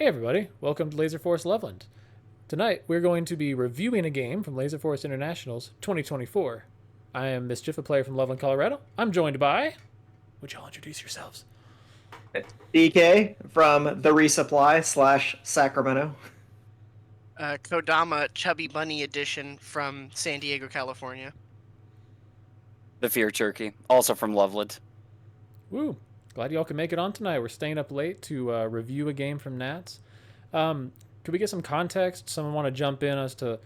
Hey everybody, welcome to Laserforce Loveland. Tonight we're going to be reviewing a game from Laserforce International's 2024. I am Mischief, a player from Loveland, Colorado. I'm joined by... Would y'all introduce yourselves? DK from the Resupply slash Sacramento. Kodama Chubby Bunny edition from San Diego, California. The Fear Turkey, also from Loveland. Woo! Glad y'all can make it on tonight. We're staying up late to review a game from Nats. Could we get some context? Someone want to jump in as to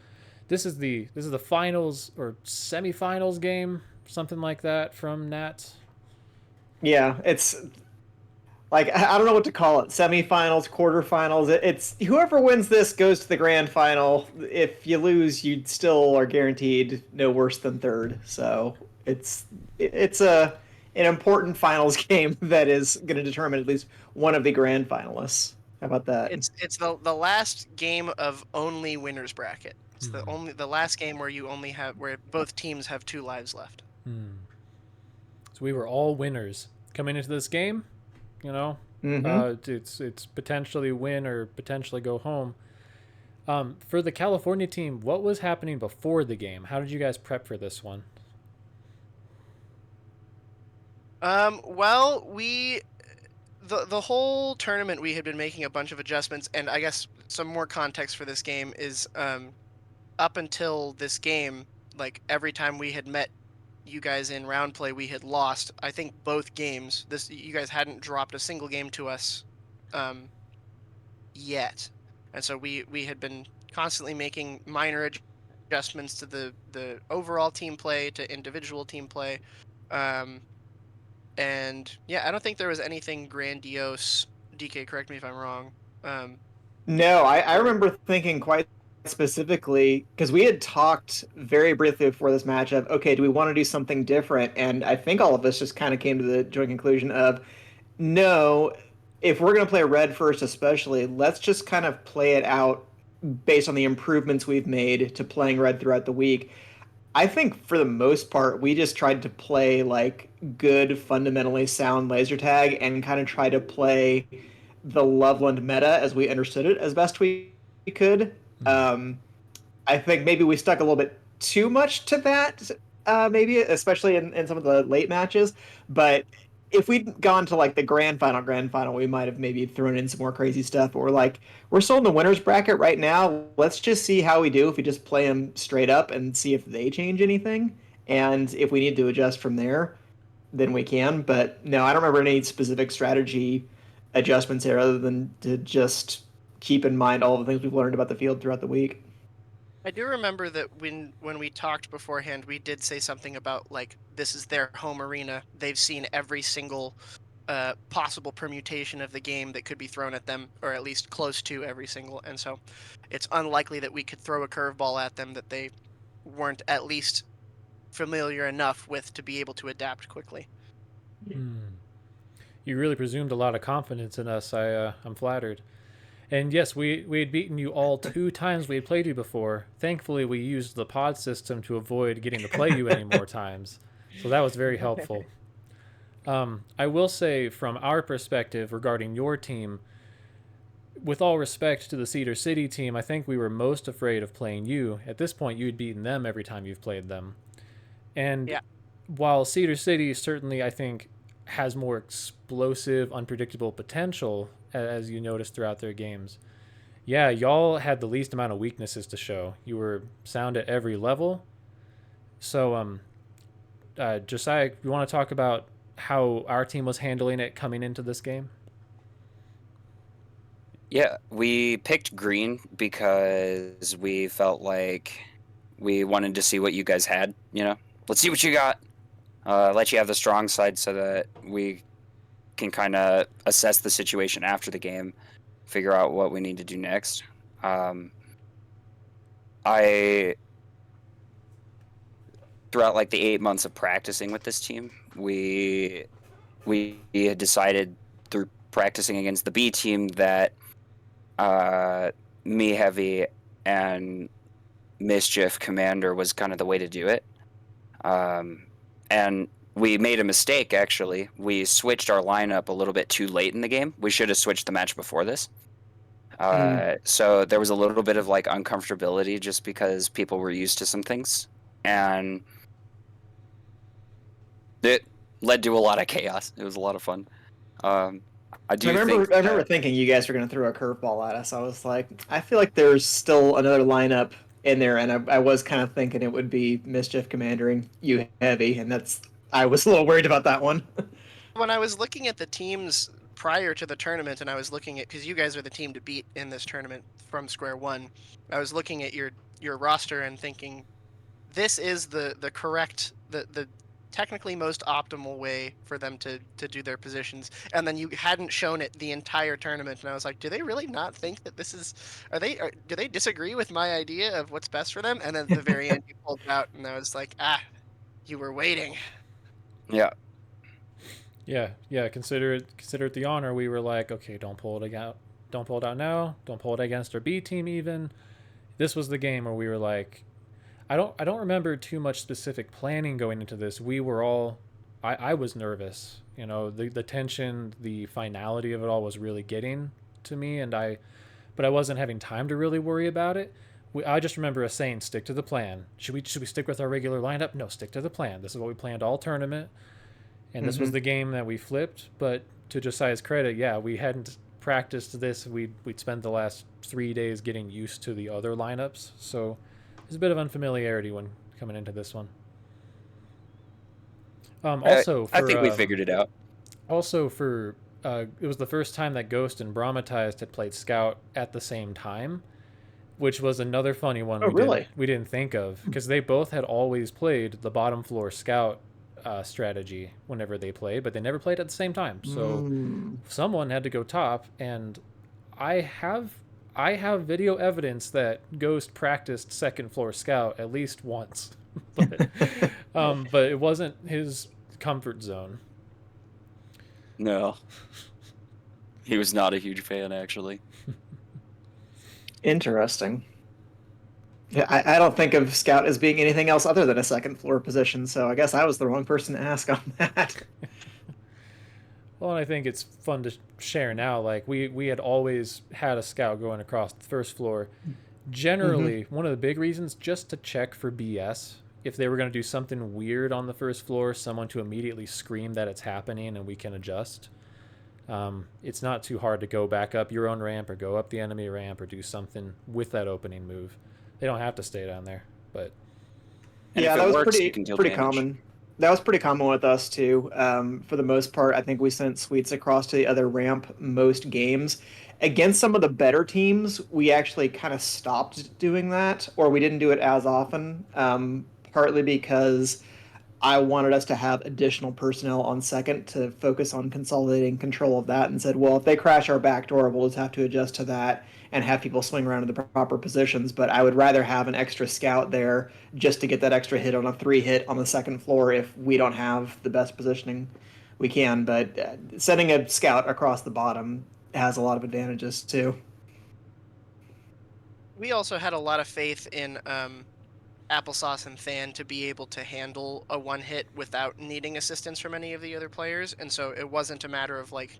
this is the finals or semifinals game, something like that from Nats. Yeah, it's like I don't know what to call it. Semifinals, quarterfinals. It's whoever wins this goes to the grand final. If you lose, you still are guaranteed no worse than third. So it's an important finals game that is going to determine at least one of the grand finalists. How about that? It's the last game of only winners bracket. It's the last game where both teams have 2 lives left. So we were all winners coming into this game. You know, it's potentially win or potentially go home. For the California team, what was happening before the game? How did you guys prep for this one? Well, the whole tournament we had been making a bunch of adjustments, and I guess some more context for this game is up until this game, like every time we had met you guys in round play, we had lost. I think both games. You guys hadn't dropped a single game to us yet, and so we had been constantly making minor adjustments to the overall team play, to individual team play. And yeah, I don't think there was anything grandiose. DK, correct me if I'm wrong. No, I remember thinking quite specifically because we had talked very briefly before this matchup. Okay, do we want to do something different? And I think all of us just kind of came to the joint conclusion of no, if we're going to play red first, especially, let's just kind of play it out based on the improvements we've made to playing red throughout the week. I think for the most part, we just tried to play like good, fundamentally sound laser tag and kind of try to play the Loveland meta as we understood it as best we could. Um, I think maybe we stuck a little bit too much to that, maybe especially in some of the late matches. But if we'd gone to like the grand final, we might have maybe thrown in some more crazy stuff. But we're still in the winners bracket right now. Let's just see how we do if we just play them straight up and see if they change anything. And if we need to adjust from there, then we can. But no, I don't remember any specific strategy adjustments here other than to just keep in mind all the things we've learned about the field throughout the week. I do remember that when we talked beforehand, we did say something about like this is their home arena. They've seen every single possible permutation of the game that could be thrown at them, or at least close to every single. And so, it's unlikely that we could throw a curveball at them that they weren't at least familiar enough with to be able to adapt quickly. You really presumed a lot of confidence in us. I'm flattered. And yes, we had beaten you all 2 times we had played you before. Thankfully, we used the pod system to avoid getting to play you any more times. So that was very helpful. I will say, from our perspective regarding your team, with all respect to the Cedar City team, I think we were most afraid of playing you. At this point, you had beaten them every time you've played them. And Yeah. while Cedar City certainly, I think, has more explosive, unpredictable potential, as you noticed throughout their games, yeah, y'all had the least amount of weaknesses to show. You were sound at every level. So, Josiah, you want to talk about how our team was handling it coming into this game? Yeah, we picked green because we felt like we wanted to see what you guys had, Let's see what you got. Let you have the strong side so that we can kind of assess the situation after the game, figure out what we need to do next. I throughout like the 8 months of practicing with this team, we had decided through practicing against the B team that me heavy and mischief commander was kind of the way to do it. And we made a mistake, actually. We switched our lineup a little bit too late in the game. We should have switched the match before this. So there was a little bit of like uncomfortability just because people were used to some things, and it led to a lot of chaos. It was a lot of fun. I do think I remember thinking you guys were going to throw a curveball at us. I was like, I feel like there's still another lineup in there, and I was kind of thinking it would be Mischief Commandering you heavy, and I was a little worried about that one. When I was looking at the teams prior to the tournament, and I was looking at, because you guys are the team to beat in this tournament from square one, I was looking at your roster and thinking, this is the correct, the technically most optimal way for them to do their positions. And then you hadn't shown it the entire tournament, and I was like, do they really not think that this is, do they disagree with my idea of what's best for them? And then at the very end you pulled it out, and I was like, you were waiting. yeah. Yeah. Consider it the honor. We were like, okay, don't pull it out. Don't pull it out now. Don't pull it against our B team even. This was the game where we were like, I don't remember too much specific planning going into this. We were all, I was nervous. You know, the tension, the finality of it all was really getting to me, but I wasn't having time to really worry about it. I just remember us saying, stick to the plan. Should we stick with our regular lineup? No, stick to the plan. This is what we planned all tournament. And this was the game that we flipped. But to Josiah's credit, yeah, we hadn't practiced this. We'd spent the last 3 days getting used to the other lineups. So there's a bit of unfamiliarity when coming into this one. Also, I think we figured it out. Also, it was the first time that Ghost and Brahmatized had played Scout at the same time, which was another funny one. Oh, really? We didn't think of, because they both had always played the bottom floor Scout strategy whenever they played, but they never played at the same time. So someone had to go top, and I have video evidence that Ghost practiced second floor Scout at least once, but it wasn't his comfort zone. No, he was not a huge fan, actually. Interesting. Yeah, I don't think of Scout as being anything else other than a second floor position, so I guess I was the wrong person to ask on that. Well, and I think it's fun to share now. Like, we had always had a Scout going across the first floor. Generally, one of the big reasons, just to check for BS. If they were going to do something weird on the first floor, someone to immediately scream that it's happening and we can adjust. It's not too hard to go back up your own ramp or go up the enemy ramp or do something with that opening move. They don't have to stay down there, but yeah, that was pretty common. That was pretty common with us too. For the most part, I think we sent sweets across to the other ramp most games. Against some of the better teams, we actually kind of stopped doing that, or we didn't do it as often. Partly because I wanted us to have additional personnel on second to focus on consolidating control of that, and said, well, if they crash our back door, we'll just have to adjust to that and have people swing around to the proper positions. But I would rather have an extra scout there just to get that extra hit on a 3-hit on the second floor if we don't have the best positioning we can. But sending a scout across the bottom has a lot of advantages too. We also had a lot of faith in Applesauce and Than to be able to handle a one-hit without needing assistance from any of the other players, and so it wasn't a matter of like,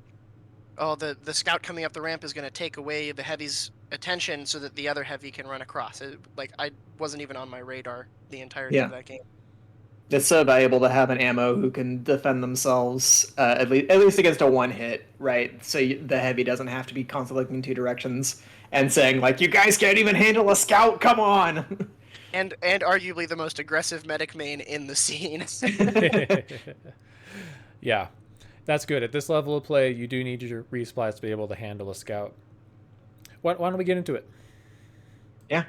oh, the scout coming up the ramp is going to take away the heavy's attention so that the other heavy can run across. I wasn't even on my radar the entirety of that game. It's so valuable to have an ammo who can defend themselves at least against a one-hit, right? So the heavy doesn't have to be constantly looking in two directions and saying, like, you guys can't even handle a scout, come on! And arguably the most aggressive medic main in the scene. Yeah, that's good. At this level of play, you do need your resupplies to be able to handle a scout. Why don't we get into it? Yeah.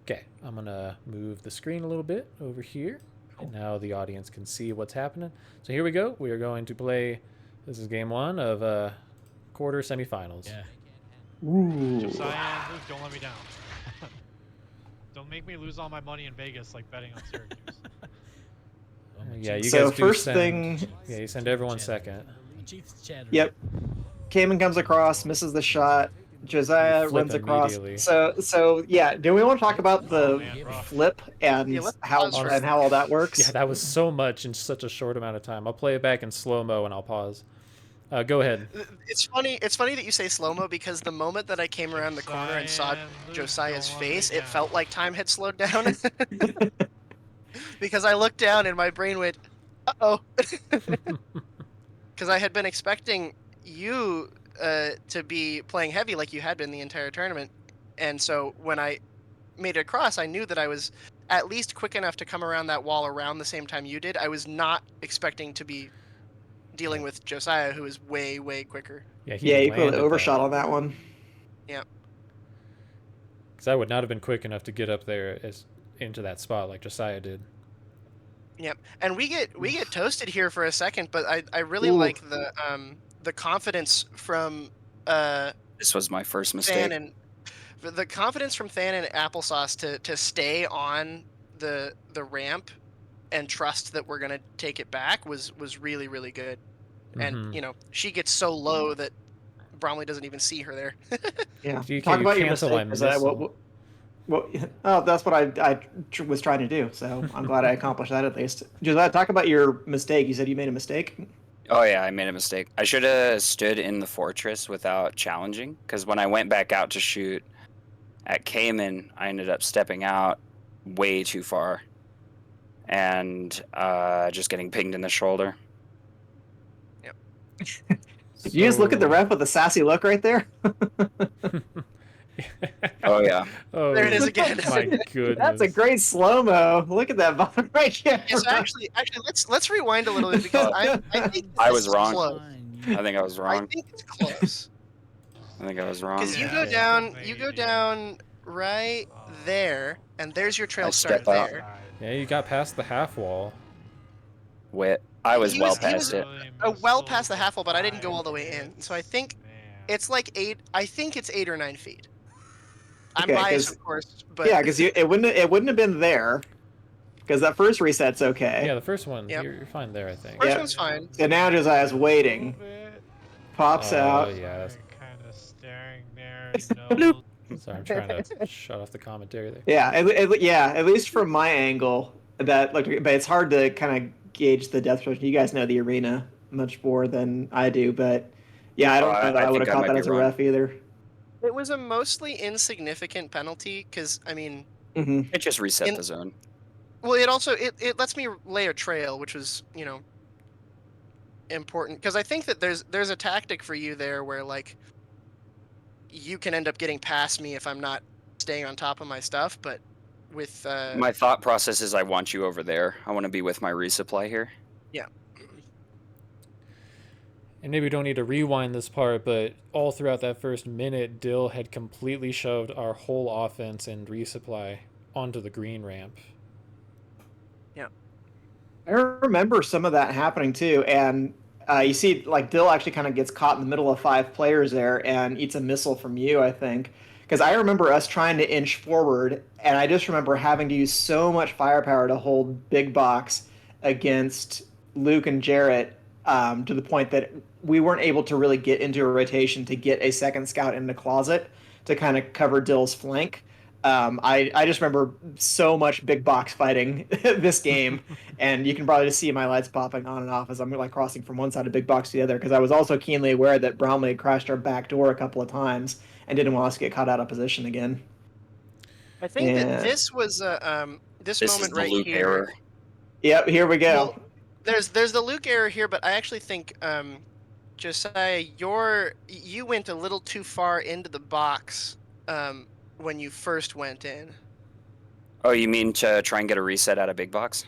Okay, I'm going to move the screen a little bit over here. And now the audience can see what's happening. So here we go. We are going to play, this is game one of quarter semifinals. Yeah. Ooh. Josiah, don't let me down. Don't make me lose all my money in Vegas like betting on Syracuse. Yeah, you So guys do first send, thing... Yeah, you send everyone second. Yep. Cayman comes across, misses the shot. Josiah Flip runs across. immediately. So yeah, do we want to talk about the flip and how all that works? Yeah, that was so much in such a short amount of time. I'll play it back in slow-mo and I'll pause. Go ahead. It's funny. It's funny that you say slow-mo because the moment that I came around the corner and saw Josiah's face, it felt like time had slowed down. Because I looked down and my brain went, "Uh-oh," because I had been expecting you to be playing heavy like you had been the entire tournament, and so when I made it across, I knew that I was at least quick enough to come around that wall around the same time you did. I was not expecting to be dealing with Josiah, who is way, way quicker. Yeah, Yeah, you clearly landed overshot that. on that one. Yeah. Because I would not have been quick enough to get up there into that spot like Josiah did. Yep. And we get toasted here for a second, but I really Ooh. like the confidence from This was my first Than mistake. and the confidence from Than and Applesauce to stay on the ramp and trust that we're gonna take it back was really, really good. And Mhm. you know, she gets so low that Bromley doesn't even see her there. Yeah. DK, Talk you about your cancel mistake. my 'Cause missile. oh, that's what I was trying to do. So I'm glad I accomplished that at least. Josiah, talk about your mistake. You said you made a mistake. Oh yeah, I made a mistake. I should have stood in the fortress without challenging, because when I went back out to shoot at Cayman, I ended up stepping out way too far and just getting pinged in the shoulder. Did you just look at the ref with a sassy look right there? Oh yeah. Oh, There it is again. My goodness. That's a great slow mo. Look at that bottom right here. Yes, actually, let's rewind a little bit because I think I this was is wrong. close. I think I was I wrong. think it's close. I think I was wrong. Because you Yeah. go down right there, and there's your trail I start step out. there. Yeah, you got past the half wall. Wit. I was He well was- he past was- it. Well past the half wall, but I didn't go all the way in. So I think it's like 8. I think it's 8 or 9 feet. I'm Okay, biased, 'cause- of course, but Yeah, because it wouldn't have been there. Because that first reset's okay. Yeah, the first one, Yep. you're fine there, I think. First Yeah. one's fine. So now Josiah's waiting. Pops Oh, out. yeah. Kind of staring there. Bloop. Sorry, I'm trying to shut off the commentary there. Yeah, at least from my angle, that looked. But it's hard to kind of gauge the depth perception. You guys know the arena much more than I do, but yeah, I don't know that I would have think I caught might that be as a wrong. ref either. It was a mostly insignificant penalty because I mean, Hmm. It just reset the zone. well, it also it lets me lay a trail, which was important because I think that there's a tactic for you there where like you can end up getting past me if I'm not staying on top of my stuff, but with My thought process is I want you over there. I want to be with my resupply here. And maybe we don't need to rewind this part, but all throughout that first minute, Dill had completely shoved our whole offense and resupply onto the green ramp. I remember some of that happening too, and you see, like Dill actually kind of gets caught in the middle of 5 players there and eats a missile from you, I think. Because I remember us trying to inch forward, and I just remember having to use so much firepower to hold Big Box against Luke and Jarrett to the point that we weren't able to really get into a rotation to get a second scout in the closet to kind of cover Dill's flank. I just remember so much big box fighting this game, and you can probably just see my lights popping on and off as I'm like crossing from one side of big box to the other because I was also keenly aware that Bromley had crashed our back door a couple of times and didn't want us to get caught out of position again. I think that Yeah. this was this This moment is the right loop here. error. Yep, here we go. Well, there's the Luke error here, but I actually think Josiah, you went a little too far into the box when you first went in. Oh, you mean to try and get a reset out of big box?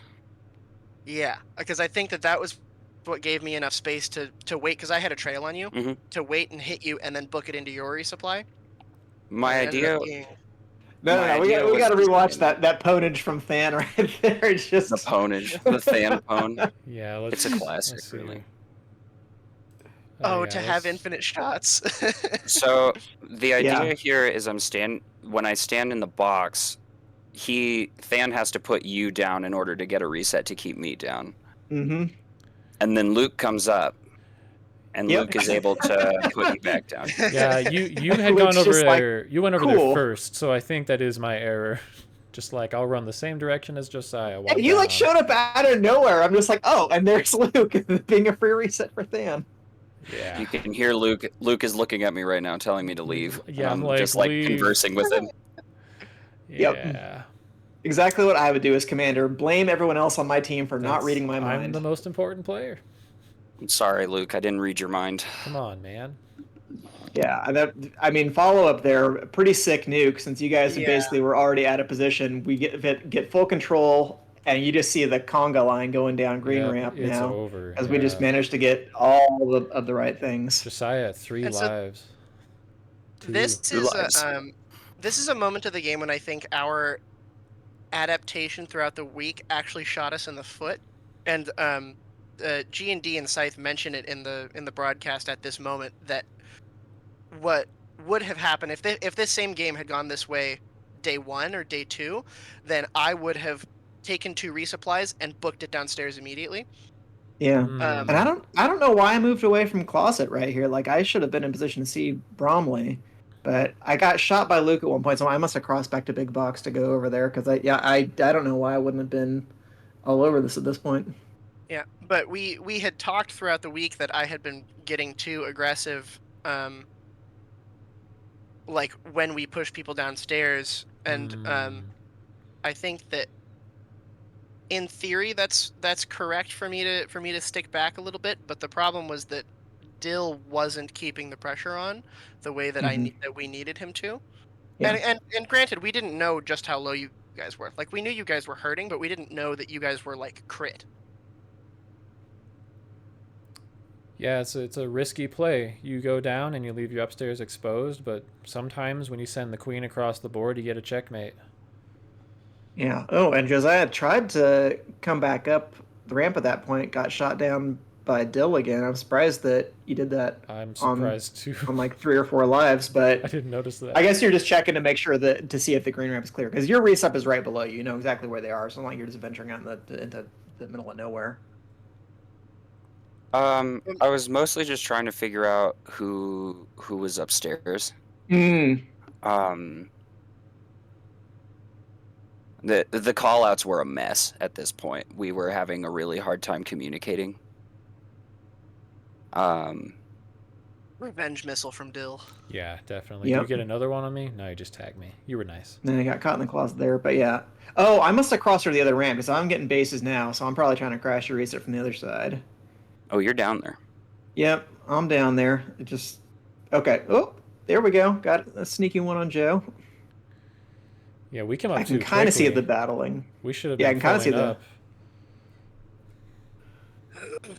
Yeah, because I think that was what gave me enough space to wait because I had a trail on you Mhm. to wait and hit you and then book it into your resupply. My And it ended idea. up being- No, my we idea got to was rewatch design- that ponage from Fan right there. It's just The ponage, the fan pone. Yeah, let's. It's a classic, let's see. really. Oh, yeah, to have let's- infinite shots. So the idea Yeah. here is when I stand in the box, Fan has to put you down in order to get a reset to keep me down. Mm-hmm. And then Luke comes up, and Yep. Luke is able to put you back down. Yeah, you had Luke's gone over just like, there. You went over cool. there first, so I think that is my error. Just like I'll run the same direction as Josiah. while And you like down. showed up out of nowhere. I'm just like, oh, and there's Luke being a free reset for Than. Yeah. You can hear Luke. Luke is looking at me right now, telling me to leave. Yeah, and I'm like, just like leave. conversing with him. Yep. Yeah. Exactly what I would do as commander. Blame everyone else on my team for not reading my I'm mind. the most important player. I'm sorry, Luke. I didn't read your mind. Come on, man. Yeah, I mean, follow up there, pretty sick nuke since you guys Yeah. basically were already at a position. We get full control, and you just see the conga line going down green Yep, ramp it's now, over. as we just Yeah. managed to get all of the right things. Josiah at 3 And so lives. this Two is lives. this is a moment of the game when I think our adaptation throughout the week actually shot us in the foot. And G&D and Scythe mention it in the broadcast at this moment that what would have happened if this same game had gone this way day 1 or day 2, then I would have taken 2 resupplies and booked it downstairs immediately. Yeah, Mm. and I don't know why I moved away from closet right here. Like I should have been in position to see Bromley, but I got shot by Luke at one point, so I must have crossed back to big box to go over there because I don't know why I wouldn't have been all over this at this point. Yeah, but we had talked throughout the week that I had been getting too aggressive, like when we push people downstairs, and I think that in theory that's correct for me to stick back a little bit. But the problem was that Dill wasn't keeping the pressure on the way that that we needed him to. Yeah. And granted, we didn't know just how low you guys were. Like we knew you guys were hurting, but we didn't know that you guys were like crit. Yeah, it's a risky play. You go down and you leave your upstairs exposed, but sometimes when you send the queen across the board, you get a checkmate. Yeah. Oh, and Josiah tried to come back up the ramp at that point, got shot down by Dill again. I'm surprised that you did that I'm on surprised too. like 3 or 4 lives, I but didn't notice that. I guess you're just checking to make sure that to see if the green ramp is clear because your resup is right below you. You know exactly where they are. So it's not like you're just venturing out into the middle of nowhere. I was mostly just trying to figure out who was upstairs. Mm. The call outs were a mess at this point. We were having a really hard time communicating. Revenge missile from Dill. Yeah, definitely. Yep. Did you get another one on me? No, you just tagged me. You were nice. Then I got caught in the closet there, but yeah. Oh, I must have crossed over the other ramp because I'm getting bases now, so I'm probably trying to crash your reset from the other side. Oh, you're down there. Yep, I'm down there. It just okay. Oh, there we go. Got a sneaky one on Joe. Yeah, we come up I can too kind of see quickly. the battling. We should have Yeah, I been can kinda see filling the- up.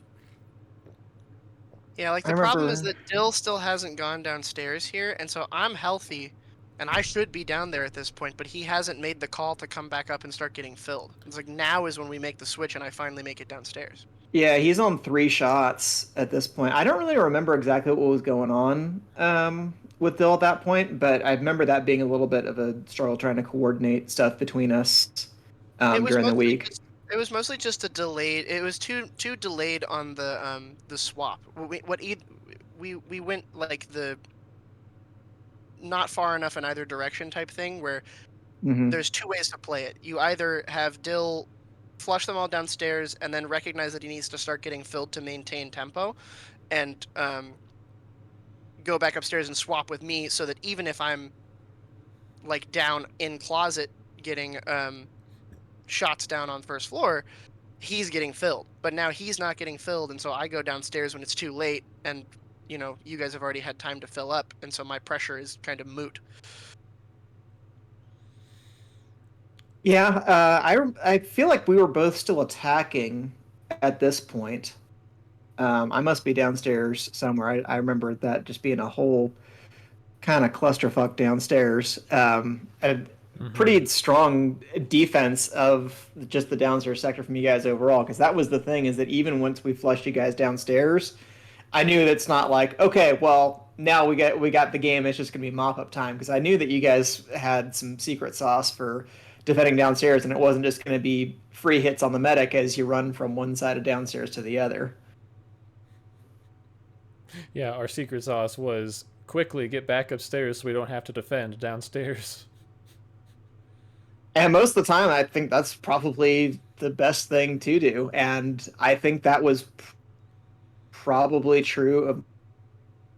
Yeah, like I the problem is remember- that Dill still hasn't gone downstairs here, and so I'm healthy, and I should be down there at this point, but he hasn't made the call to come back up and start getting filled. It's like now is when we make the switch and I finally make it downstairs. Yeah, he's on 3 shots at this point. I don't really remember exactly what was going on with Dill at that point, but I remember that being a little bit of a struggle trying to coordinate stuff between us during the week. It was mostly just a delayed. It was too delayed on the swap. We went like the not far enough in either direction type thing where there's 2 ways to play it. You either have Dill flush them all downstairs and then recognize that he needs to start getting filled to maintain tempo, and go back upstairs and swap with me so that even if I'm like down in closet getting shots down on first floor, he's getting filled. But now he's not getting filled, and so I go downstairs when it's too late, and you know, you guys have already had time to fill up, and so my pressure is kind of moot. Yeah, I feel like we were both still attacking at this point. I must be downstairs somewhere. I remember that just being a whole kind of clusterfuck downstairs. A pretty strong defense of just the downstairs sector from you guys overall, because that was the thing, is that even once we flushed you guys downstairs, I knew that it's not like, okay, well, now we got the game, it's just going to be mop-up time, because I knew that you guys had some secret sauce for defending downstairs, and it wasn't just going to be free hits on the medic as you run from one side of downstairs to the other. Yeah, our secret sauce was quickly get back upstairs so we don't have to defend downstairs. And most of the time, I think that's probably the best thing to do. And I think that was probably true of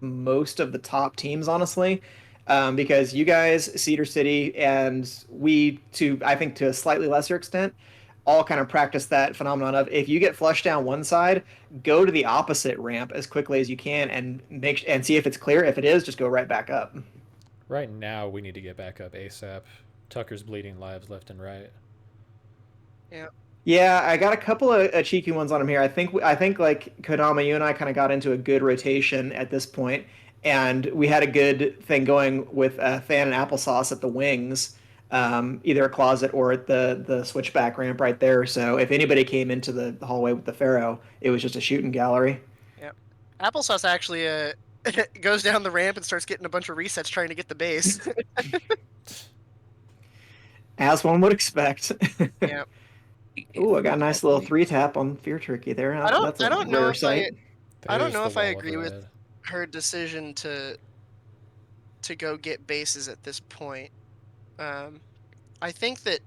most of the top teams, honestly, because you guys, Cedar City, and we, I think to a slightly lesser extent, all kind of practice that phenomenon of if you get flushed down one side, go to the opposite ramp as quickly as you can and see if it's clear. If it is, just go right back up. Right now, we need to get back up ASAP. Tucker's bleeding lives left and right. Yeah. Yeah, I got a couple of cheeky ones on him here. I think like Kodama, you and I kind of got into a good rotation at this point, and we had a good thing going with Fan and Applesauce at the wings, either a closet or at the switchback ramp right there. So if anybody came into the hallway with the Pharaoh, it was just a shooting gallery. Yeah. Applesauce actually goes down the ramp and starts getting a bunch of resets trying to get the base. As one would expect. Yeah. Ooh, I got a nice little 3-tap on Fear Turkey there. I don't know rare if sight. I don't There's know the if I wall of agree with red. her decision to go get bases at this point. I think that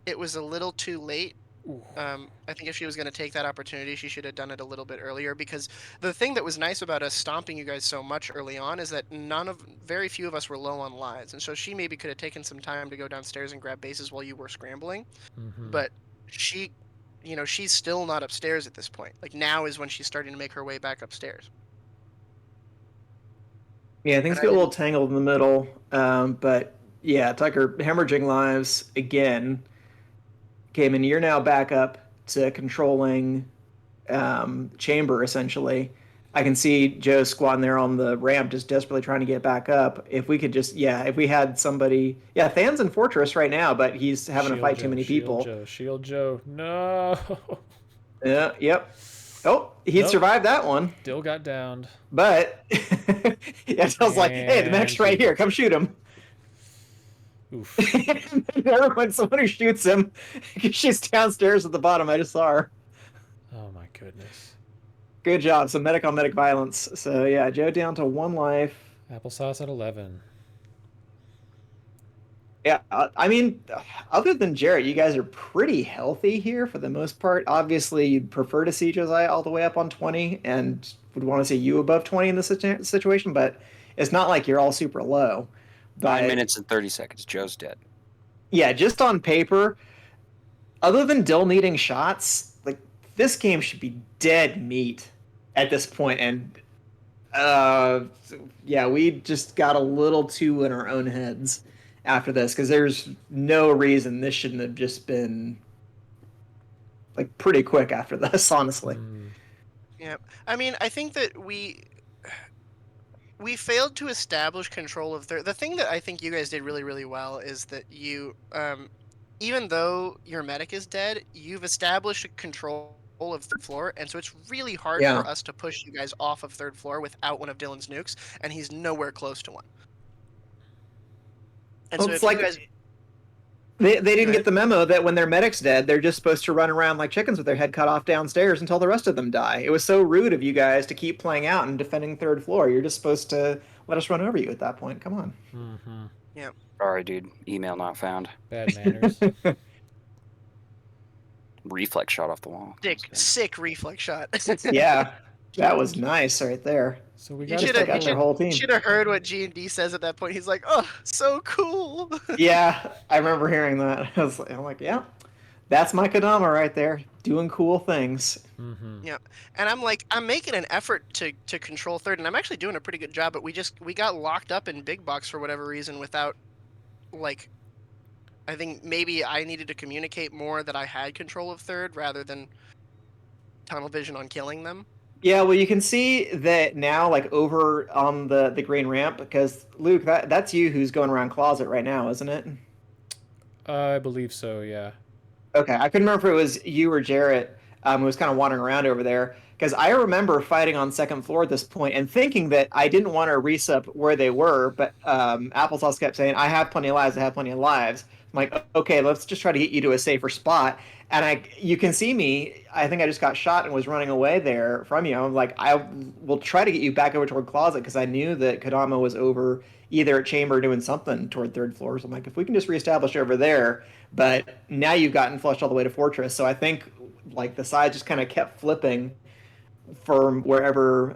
it was a little too late. Ooh. I think if she was going to take that opportunity, she should have done it a little bit earlier, because the thing that was nice about us stomping you guys so much early on is that very few of us were low on lives, and so she maybe could have taken some time to go downstairs and grab bases while you were scrambling. Mm-hmm. But she, she's still not upstairs at this point. Like, now is when she's starting to make her way back upstairs. Yeah, things get a little tangled in the middle. But yeah, Tucker hemorrhaging lives again. Cayman, you're now back up to controlling chamber essentially. I can see Joe squatting there on the ramp, just desperately trying to get back up. If we could just, if we had somebody, Than's in Fortress right now, but he's having to fight too many people. Shield Joe, no. Yeah, yep. Oh, he survived that one. Still got downed. But I was like, hey, the medic's right here. Come shoot him. Oof. When someone who shoots him, she's downstairs at the bottom. I just saw her. Oh my goodness. Good job. So medic on medic violence. So yeah, Joe down to 1 life. Applesauce at 11. Yeah, I mean, other than Jarrett, you guys are pretty healthy here for the most part. Obviously, you'd prefer to see Josiah all the way up on 20 and would want to see you above 20 in this situation, but it's not like you're all super low. 9 minutes and 30 seconds. Joe's dead. Yeah, just on paper, other than Dill needing shots, like, this game should be dead meat at this point. And we just got a little too in our own heads after this, because there's no reason this shouldn't have just been like pretty quick after this, honestly. Yeah, I mean, I think that we failed to establish control of the thing that I think you guys did really, really well is that you, even though your medic is dead, you've established control of third floor, and so it's really hard for us to push you guys off of third floor without one of Dylan's nukes, and he's nowhere close to one. And well, so it's if like you guys... they didn't get the memo that when their medic's dead, they're just supposed to run around like chickens with their head cut off downstairs until the rest of them die. It was so rude of you guys to keep playing out and defending third floor. You're just supposed to let us run over you at that point. Come on. Mm-hmm. Yeah. Sorry, dude. Email not found. Bad manners. Reflex shot off the wall. Sick reflex shot. Yeah, that was nice right there. So we You got their whole team. should have heard what G&D says at that point. He's like, "Oh, so cool." Yeah, I remember hearing that. I'm like, yeah, that's my Kodama right there, doing cool things. Mm-hmm. Yeah, and I'm making an effort to control third, and I'm actually doing a pretty good job. But we got locked up in big box for whatever reason without, like, I think maybe I needed to communicate more that I had control of third rather than tunnel vision on killing them. Yeah, well, you can see that now, like over on the green ramp, because Luke, that's you who's going around closet right now, isn't it? I believe so. Yeah. Okay, I couldn't remember if it was you or Jarrett who was kind of wandering around over there, because I remember fighting on second floor at this point and thinking that I didn't want to resup where they were, but Applesauce kept saying, I have plenty of lives, I have plenty of lives. I'm like, okay, let's just try to get you to a safer spot. And you can see me, I think I just got shot and was running away there from you. I'm like, I will try to get you back over toward closet, because I knew that Kodama was over either at chamber doing something toward third floor. So I'm like, if we can just reestablish over there. But now you've gotten flushed all the way to Fortress. So I think like the side just kind of kept flipping from wherever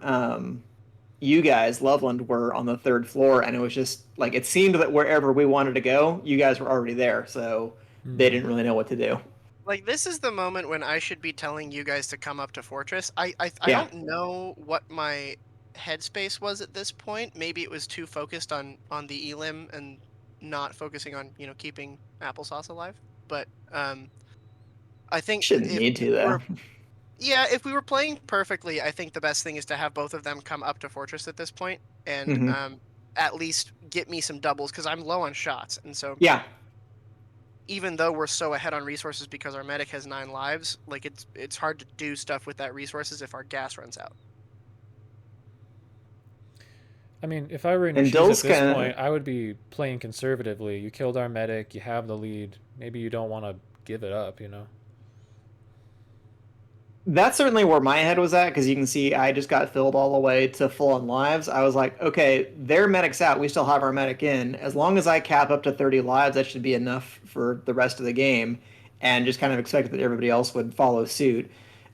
you guys, Loveland, were on the 3rd floor, and it was just like it seemed that wherever we wanted to go, you guys were already there, so they didn't really know what to do. Like, this is the moment when I should be telling you guys to come up to Fortress. I Yeah. don't know what my headspace was at this point. Maybe it was too focused on the elim and not focusing on, you know, keeping Applesauce alive. But I think Shouldn't need to though. yeah, if we were playing perfectly, I think the best thing is to have both of them come up to Fortress at this point and Mhm. at least get me some doubles because I'm low on shots, and so Yeah. even though we're so ahead on resources because our medic has 9 lives, like it's hard to do stuff with that resources if our gas runs out. I mean, if I were in your And shoes Dill's at this kinda- point, I would be playing conservatively. You killed our medic, you have the lead. Maybe you don't want to give it up, you know? That's certainly where my head was at, because you can see I just got filled all the way to full on lives. I was like, okay, their medic's out. We still have our medic in. As long as I cap up to 30 lives, that should be enough for the rest of the game, and just kind of expected that everybody else would follow suit.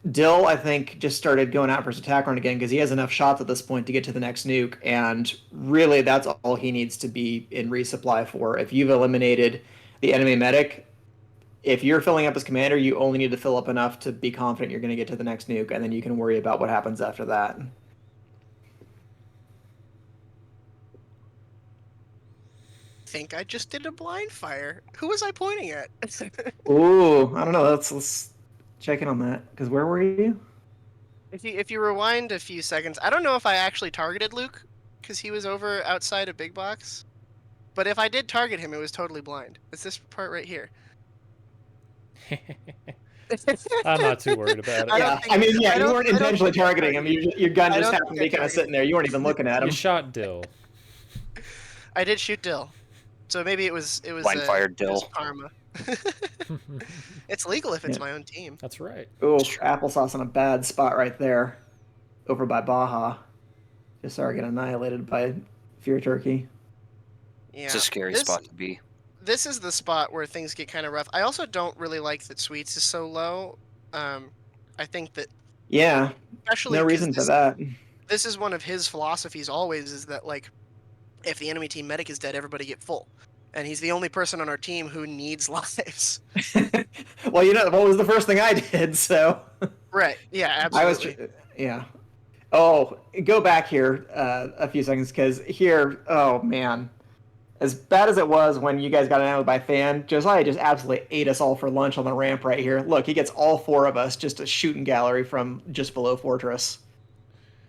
Dill, I think, just started going out for his attack run again because he has enough shots at this point to get to the next nuke, and really that's all he needs to be in resupply for. If you've eliminated the enemy medic, if you're filling up as commander, you only need to fill up enough to be confident you're going to get to the next nuke, and then you can worry about what happens after that. I think I just did a blind fire. Who was I pointing at? Ooh, I don't know. Let's check in on that. Because where were you? If you rewind a few seconds, I don't know if I actually targeted Luke because he was over outside a big box. But if I did target him, it was totally blind. It's this part right here. I'm not too worried about it. Yeah, I mean, yeah, you weren't intentionally targeting him. Your gun just happened to be kind of sitting there. You weren't even looking at him. You shot Dill. I did shoot Dill, so maybe it was Blind fired it was Dill. karma. It's legal if it's my own team. That's right. Ooh, Applesauce in a bad spot right there, over by Baja. Just started getting annihilated by Fear Turkey. Yeah, It's a scary spot to be. This is the spot where things get kind of rough. I also don't really like that Sweets is so low. I think that Yeah, especially no 'cause reason for that. This is one of his philosophies always, is that like if the enemy team medic is dead, everybody get full. And he's the only person on our team who needs lives. Well, you know, what was the first thing I did? So Right. Yeah, I was, absolutely. yeah. Oh, go back here a few seconds, because here, oh man, as bad as it was when you guys got annihilated by Fan, Josiah just absolutely ate us all for lunch on the ramp right here. Look, he gets all 4 of us just a shooting gallery from just below Fortress.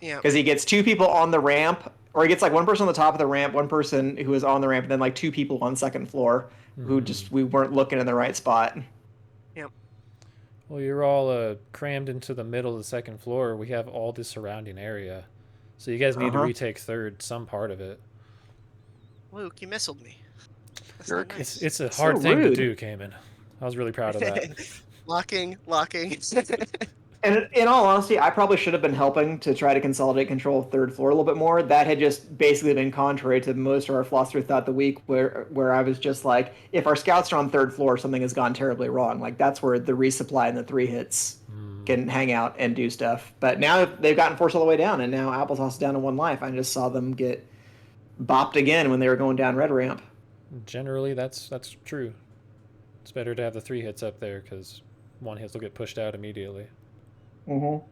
Yeah. Because he gets 2 people on the ramp, or he gets like 1 person on the top of the ramp, 1 person who is on the ramp, and then like 2 people on 2nd floor who just, we weren't looking in the right spot. Yeah. Well, you're all crammed into the middle of the 2nd floor. We have all the surrounding area. So you guys need to retake 3rd, some part of it. Luke, you missiled me. That's Jerk. not nice. It's a hard thing rude. to do, Cayman. I was really proud of that. Locking. And in all honesty, I probably should have been helping to try to consolidate control of 3rd floor a little bit more. That had just basically been contrary to most of our philosophy throughout the week, where I was just like, if our scouts are on 3rd floor, something has gone terribly wrong. Like, that's where the resupply and the 3 hits can hang out and do stuff. But now they've gotten forced all the way down, and now Applesauce is down to 1 life. I just saw them get bopped again when they were going down red ramp. Generally, that's true. It's better to have the 3 hits up there, because 1 hit will get pushed out immediately. Mm-hmm.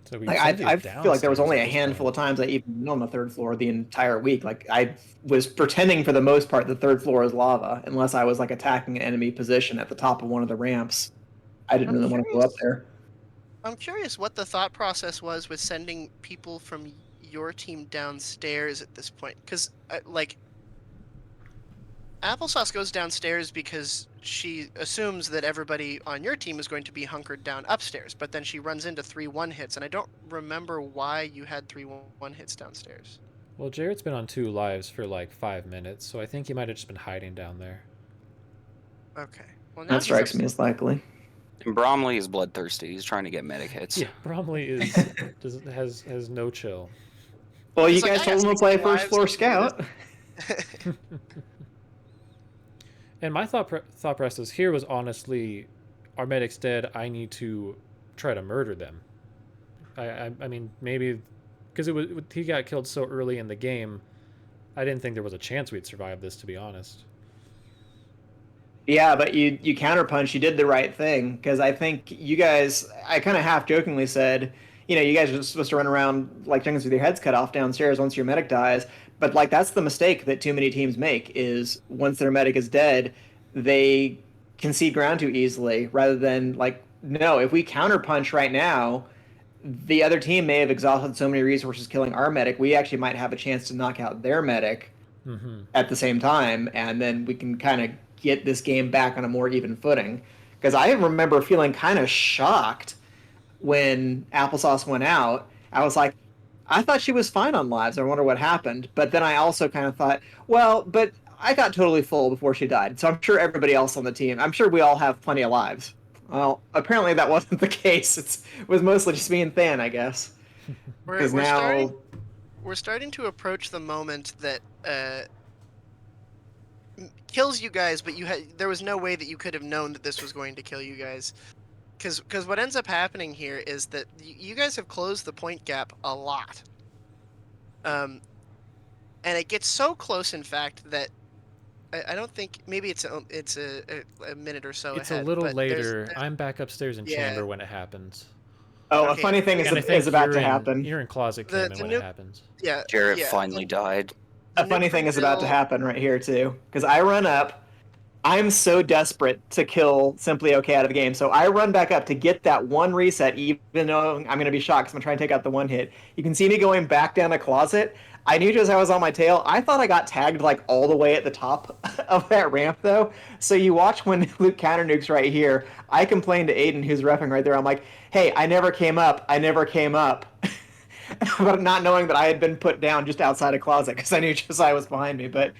So we Like, I feel like there was only a handful of times I even went on the 3rd floor the entire week. Like, I was pretending for the most part the 3rd floor is lava, unless I was like attacking an enemy position at the top of one of the ramps. I didn't really want to go up there. I'm curious what the thought process was with sending people from your team downstairs at this point, because like Applesauce goes downstairs because she assumes that everybody on your team is going to be hunkered down upstairs, but then she runs into 3 1-hits, and I don't remember why you had 3 1-hits downstairs. Well, Jarrett's been on 2 lives for like 5 minutes, so I think he might have just been hiding down there. Okay. Well, now That strikes me as likely. And Bromley is bloodthirsty. He's trying to get medic hits. Yeah, Bromley is has no chill. Well, you It's like, guys I told got him to play 16 first lives, floor I can do scout. And my thought process here was honestly, our medic's dead. I need to try to murder them. I mean, maybe because he got killed so early in the game. I didn't think there was a chance we'd survive this, to be honest. Yeah, but you counterpunch. You did the right thing because I think you guys. I kind of half jokingly said, you guys are supposed to run around like chickens with your heads cut off downstairs once your medic dies. But like that's the mistake that too many teams make is once their medic is dead, they concede ground too easily. Rather than like, no, if we counterpunch right now, the other team may have exhausted so many resources killing our medic. We actually might have a chance to knock out their medic at the same time, and then we can kind of get this game back on a more even footing. Because I remember feeling kind of shocked when Applesauce went out. I was like, I thought she was fine on lives. I wonder what happened. But then I also kind of thought, well, but I got totally full before she died. So I'm sure everybody else on the team, I'm sure we all have plenty of lives. Well, apparently that wasn't the case. It was mostly just me and Than, I guess. We're starting to approach the moment that kills you guys, but there was no way that you could have known that this was going to kill you guys. Because what ends up happening here is that you guys have closed the point gap a lot. And it gets so close, in fact, that I don't think maybe it's a minute or so It's ahead. a little but later. I'm back upstairs in chamber when it happens. Oh, Okay. a funny thing is about to happen. You're in closet Cayman when it happens. Yeah, Jarrett yeah, finally died. A funny thing is about to happen right here too, because I run up. I'm so desperate to kill Simply Okay out of the game, so I run back up to get that one reset, even though I'm going to be shocked because I'm trying to take out the one hit. You can see me going back down a closet. I knew just I was on my tail. I thought I got tagged like all the way at the top of that ramp though. So you watch when Luke counter nukes right here. I complained to Aiden, who's reffing right there. I'm like, hey, I never came up. But not knowing that I had been put down just outside a closet because I knew Josiah was behind me. But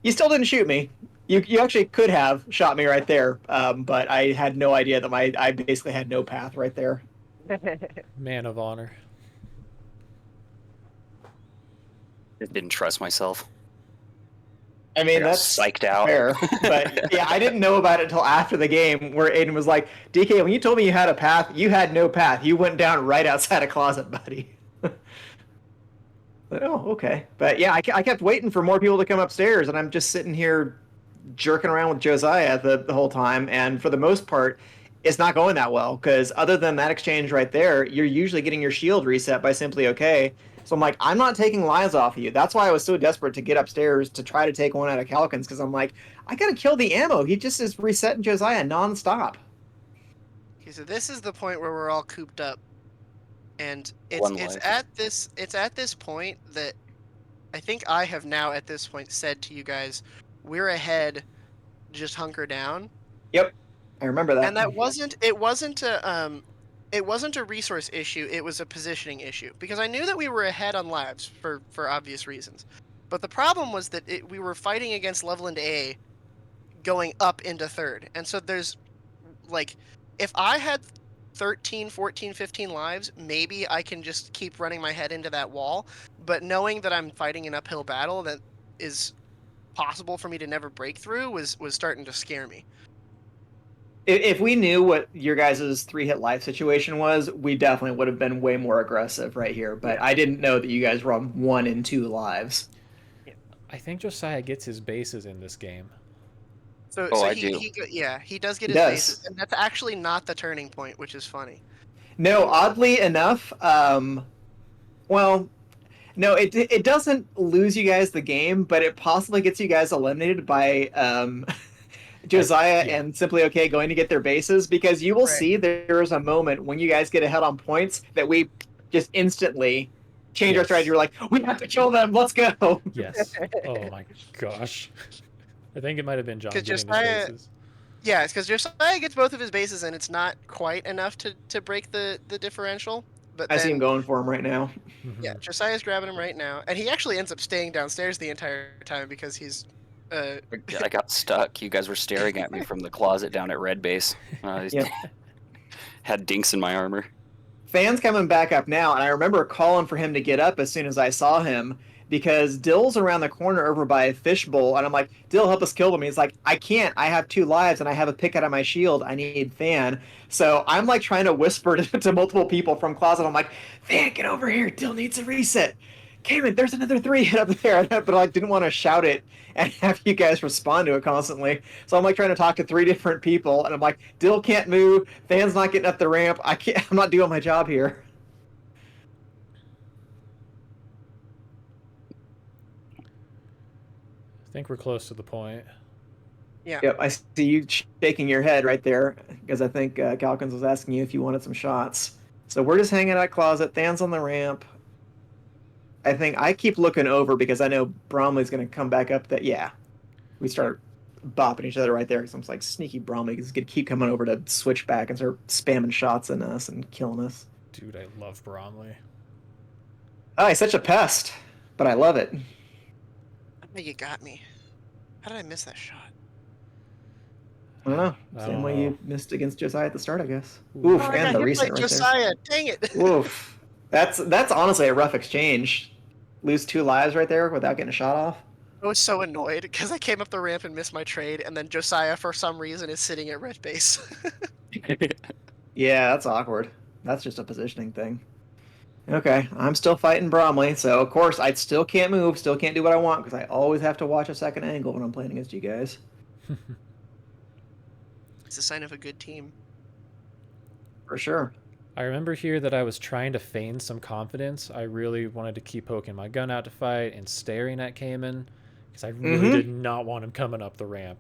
you still didn't shoot me. You actually could have shot me right there, but I had no idea that I basically had no path right there. Man of honor. I didn't trust myself. I mean, I got that's psyched out. fair. But yeah, I didn't know about it until after the game where Aiden was like, DK, when you told me you had a path, you had no path. You went down right outside a closet, buddy. But, oh, okay. But yeah, I kept waiting for more people to come upstairs, and I'm just sitting here jerking around with Josiah the whole time. And for the most part, it's not going that well because other than that exchange right there, you're usually getting your shield reset by Simply Okay. So I'm like, I'm not taking lives off of you. That's why I was so desperate to get upstairs to try to take one out of Calkins because I'm like, I gotta kill the ammo. He just is resetting Josiah nonstop. Okay, so this is the point where we're all cooped up, and it's at this point that I think I have now at this point said to you guys, we're ahead, just hunker down. Yep, I remember that. And it wasn't a resource issue, it was a positioning issue. Because I knew that we were ahead on lives for obvious reasons. But the problem was that we were fighting against Loveland A going up into third. And so there's, like, if I had 13, 14, 15 lives, maybe I can just keep running my head into that wall. But knowing that I'm fighting an uphill battle that is possible for me to never break through was starting to scare me. If we knew what your guys' 3-hit life situation was, we definitely would have been way more aggressive right here. But I didn't know that you guys were on 1 and 2 lives. I think Josiah gets his bases in this game. So he does get his bases, and that's actually not the turning point, which is funny. No, oddly enough, well, no, it doesn't lose you guys the game, but it possibly gets you guys eliminated by Josiah and Simply Okay going to get their bases, because you will see there is a moment when you guys get ahead on points that we just instantly change our strategy. We're like, we have to kill them. Let's go. Yes. Oh my gosh. I think it might have been John getting his Josiah, bases. Yeah, it's because Josiah gets both of his bases, and it's not quite enough to break the differential. But I see him going for him right now. Yeah, Josiah's grabbing him right now, and he actually ends up staying downstairs the entire time because he's. I got stuck. You guys were staring at me from the closet down at Red Base. Had dinks in my armor. Fan's coming back up now, and I remember calling for him to get up as soon as I saw him. because Dill's around the corner over by a fishbowl, and I'm like, Dill, help us kill them. He's like, I can't. I have 2 lives, and I have a pick out of my shield. I need Fan. So I'm like trying to whisper to multiple people from closet. I'm like, Fan, get over here. Dill needs a reset. Cayman, there's another 3 up there. But I didn't want to shout it and have you guys respond to it constantly. So I'm like trying to talk to 3 different people, and I'm like, Dill can't move. Fan's not getting up the ramp. I'm not doing my job here. I think we're close to the point. Yeah. Yep, I see you shaking your head right there because I think Calkins was asking you if you wanted some shots. So we're just hanging out closet. Than's on the ramp. I think I keep looking over because I know Bromley's going to come back up. That we start bopping each other right there. Because I'm like, sneaky Bromley is going to keep coming over to switch back and start spamming shots in us and killing us. Dude, I love Bromley. Oh, he's such a pest, but I love it. I think you got me. How did I miss that shot? I don't know. I Same don't way know. you missed against Josiah at the start, I guess. Ooh. Oof, Oh, I and got the hit by reset right there. Josiah. Dang it. Oof. That's honestly a rough exchange. Lose 2 lives right there without getting a shot off. I was so annoyed because I came up the ramp and missed my trade, and then Josiah, for some reason, is sitting at red base. Yeah, that's awkward. That's just a positioning thing. Okay, I'm still fighting Bromley, so of course I still can't move, still can't do what I want because I always have to watch a second angle when I'm playing against you guys. It's a sign of a good team. For sure. I remember here that I was trying to feign some confidence. I really wanted to keep poking my gun out to fight and staring at Cayman because I really did not want him coming up the ramp.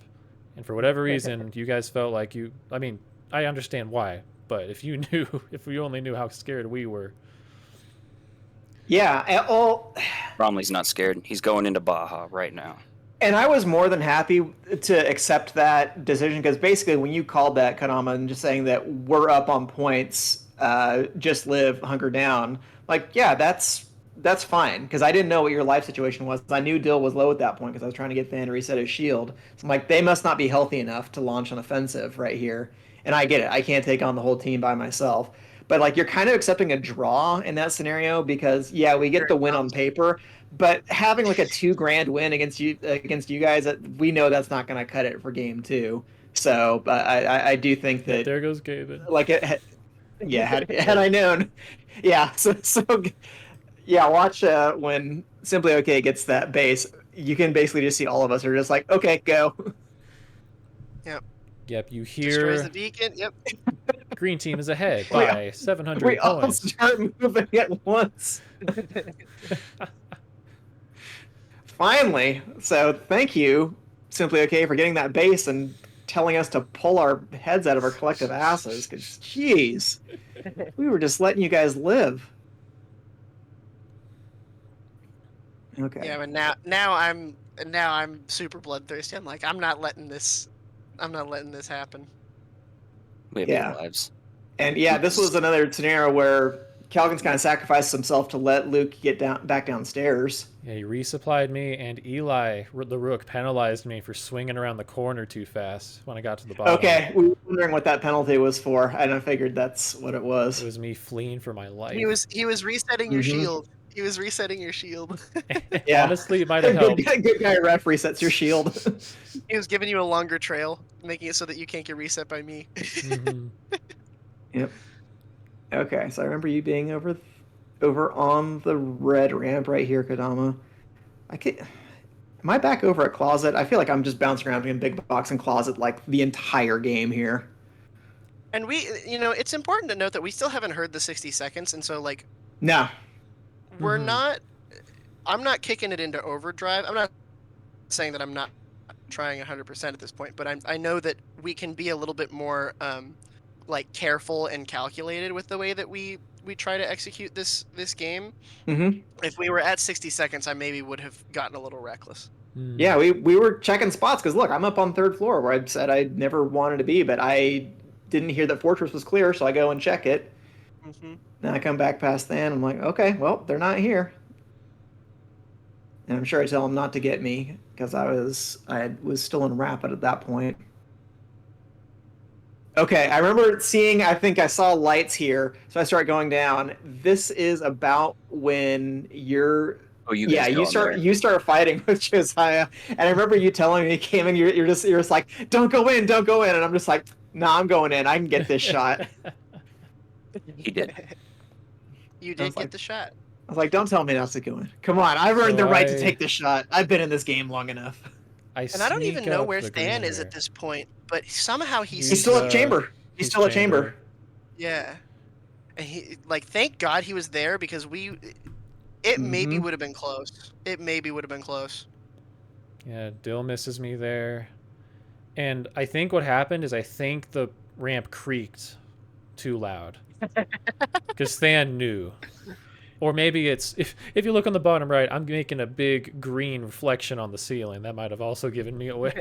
And for whatever reason, you guys felt like I mean, I understand why, but if you only knew how scared we were. Yeah, Bromley's not scared. He's going into Baja right now. and I was more than happy to accept that decision because basically when you called that, Kodama, and just saying that we're up on points, just live, hunker down, like, yeah, that's fine because I didn't know what your life situation was. I knew Dill was low at that point because I was trying to get Fan to reset his shield. So I'm like, they must not be healthy enough to launch an offensive right here. And I get it. I can't take on the whole team by myself. But like you're kind of accepting a draw in that scenario because yeah, we get the win on paper, but having like a $2,000 win against you guys, we know that's not going to cut it for game 2. So I do think that There goes Gaben. like had I known, yeah. So yeah, watch when Simply Okay gets that base, you can basically just see all of us are just like, okay, go. Yep, you Destroys hear the beacon. Yep. green team is ahead by 700 We all points. start moving at once. Finally. So thank you, Simply Okay, for getting that base and telling us to pull our heads out of our collective asses. Because, jeez, we were just letting you guys live. Okay. Yeah, but now I'm super bloodthirsty. I'm like, I'm not letting this happen. We have Yeah. 8 lives. And yeah, this was another scenario where Calvin's kind of sacrificed himself to let Luke get back downstairs. Yeah, he resupplied me, and Eli, the rook, penalized me for swinging around the corner too fast when I got to the bottom. Okay, we were wondering what that penalty was for, and I figured that's what it was. It was me fleeing for my life. He was resetting your Mhm. shield. He was resetting your shield. Yeah. Honestly, it might have helped. Good guy ref resets your shield. He was giving you a longer trail, making it so that you can't get reset by me. Mhm. Yep. Okay, so I remember you being over on the red ramp right here, Kodama. Am I back over at closet? I feel like I'm just bouncing around between big box and closet like the entire game here. And it's important to note that we still haven't heard the 60 seconds, and so like No. we're Mhm. I'm not kicking it into overdrive. I'm not saying that I'm not trying 100% at this point, but I know that we can be a little bit more like careful and calculated with the way that we try to execute this game. Mm-hmm. If we were at 60 seconds, I maybe would have gotten a little reckless. Mm. Yeah, we were checking spots because look, I'm up on 3rd floor where I said I never wanted to be, but I didn't hear that Fortress was clear, so I go and check it. Mm-hmm. Then I come back past then. I'm like, okay, well, they're not here. And I'm sure I tell them not to get me because I was still in Rapid at that point. Okay, I remember seeing, I think I saw lights here, so I start going down. This is about when you're Oh, you Yeah, guys go on there. you start fighting with Josiah, and I remember you telling me you came in. You're just like, don't go in, don't go in, and I'm just like, nah, I'm going in. I can get this shot. He did. You I was did get the shot. don't tell me not to go in. Come on, I've earned So the right to take the shot. I've been in this game long enough. I And I don't even sneak know up where the Than is greener. at this point, but somehow He's He's, still at chamber. He's still at chamber. Yeah. And he, like, thank God he was there because it maybe Mhm. would have been close. It maybe would have been close. Yeah, Dill misses me there. And I think what happened is I think the ramp creaked too loud. Because Than knew. Or maybe it's if you look on the bottom right, I'm making a big green reflection on the ceiling. That might have also given me away.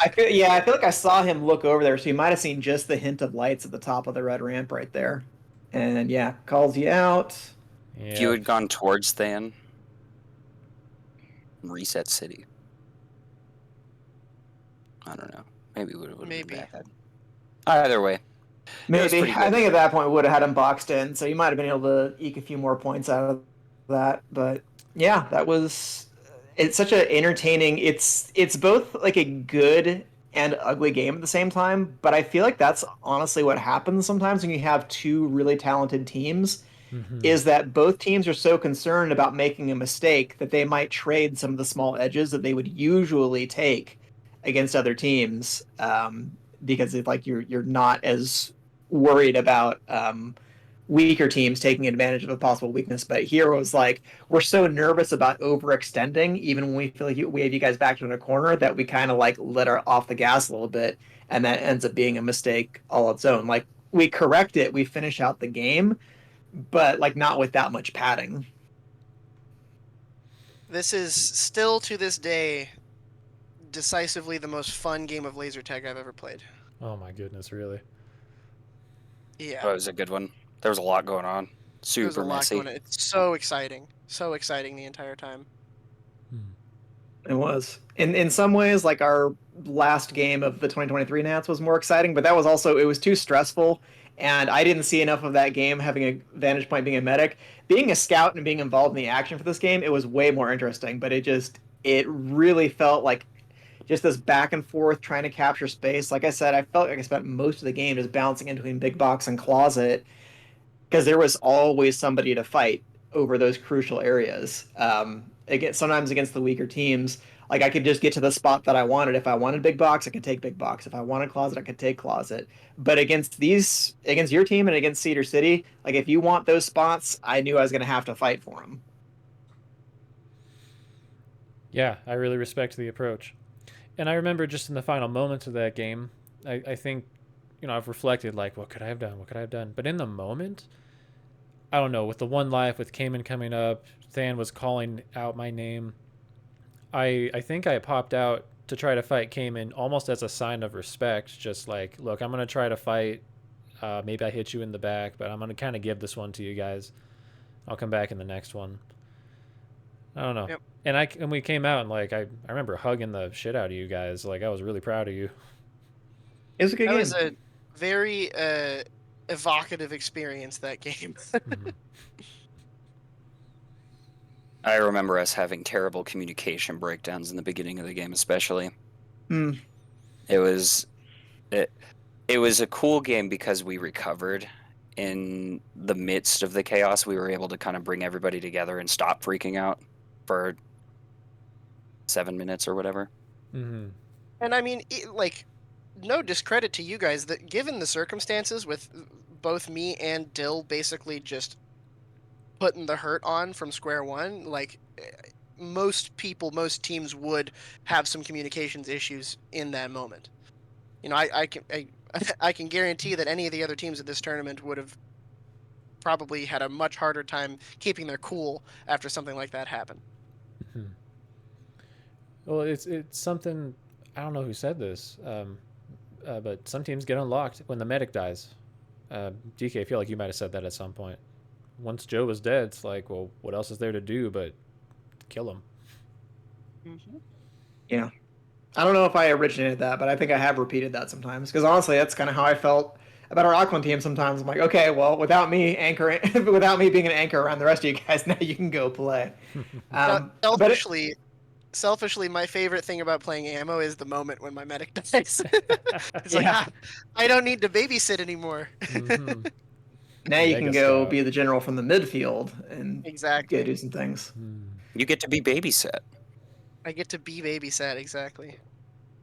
I feel like I saw him look over there, so he might have seen just the hint of lights at the top of the red ramp right there. And yeah, calls you out. If you Yep. had gone towards Than, Reset City. I don't know. Maybe it would have Maybe. been bad. Either way. Maybe. pretty I good. think at that point we would have had him boxed in, so you might have been able to eke a few more points out of that. But yeah, that was. It's such an entertaining. It's both like a good and ugly game at the same time. But I feel like that's honestly what happens sometimes when you have two really talented teams. Mhm. Is that both teams are so concerned about making a mistake that they might trade some of the small edges that they would usually take against other teams, because it's like you're not as worried about weaker teams taking advantage of a possible weakness. But here it was like we're so nervous about overextending, even when we feel like we have you guys backed in a corner, that we kind of like let our off the gas a little bit, and that ends up being a mistake all its own. Like we correct it, we finish out the game, but like not with that much padding. This is still to this day decisively the most fun game of laser tag I've ever played. Oh my goodness, really? Yeah. That was a good one. There was a lot going on. There's a Super lot messy. going on. It's so exciting. So exciting the entire time. It was. In some ways, like our last game of the 2023 Nats was more exciting, but that was also, it was too stressful, and I didn't see enough of that game having a vantage point being a medic. Being a scout and being involved in the action for this game, it was way more interesting, but it really felt like just this back and forth trying to capture space. Like I said, I felt like I spent most of the game just bouncing in between big box and closet because there was always somebody to fight over those crucial areas. Sometimes against the weaker teams, like I could just get to the spot that I wanted. If I wanted big box, I could take big box. If I wanted closet, I could take closet. But against your team and against Cedar City, like if you want those spots, I knew I was going to have to fight for them. Yeah, I really respect the approach. And I remember just in the final moments of that game, I think, I've reflected like, what could I have done? What could I have done? But in the moment, I don't know, with the one life, with Cayman coming up, Than was calling out my name. I think I popped out to try to fight Cayman almost as a sign of respect. Just like, look, I'm going to try to fight. Maybe I hit you in the back, but I'm going to kind of give this one to you guys. I'll come back in the next one. I don't know. Yep. And we came out and like I remember hugging the shit out of you guys. Like I was really proud of you. It was a good That game. was a very evocative experience, that game. Mhm. I remember us having terrible communication breakdowns in the beginning of the game, especially. Hmm. It was a cool game because we recovered in the midst of the chaos. We were able to kind of bring everybody together and stop freaking out for 7 minutes or whatever. Mm-hmm. And I mean, no discredit to you guys, that given the circumstances with both me and Dill basically just putting the hurt on from square one, like most teams would have some communications issues in that moment. I can guarantee that any of the other teams at this tournament would have probably had a much harder time keeping their cool after something like that happened. Mm-hmm. Well, it's something, I don't know who said this, but some teams get unlocked when the medic dies. DK, I feel like you might have said that at some point. Once Joe was dead, it's like, well, what else is there to do but kill him? Mm-hmm. Yeah. I don't know if I originated that, but I think I have repeated that sometimes because honestly, that's kind of how I felt about our Aquan team sometimes. I'm like, okay, well, without me anchoring, without me being an anchor around the rest of you guys, now you can go play. But Selfishly, my favorite thing about playing ammo is the moment when my medic dies. It's like, yeah, I don't need to babysit anymore. Mhm. now you Mega can go Scout. be the general from the midfield and go Exactly. do some things. You get to be babysat. I get to be babysat, exactly.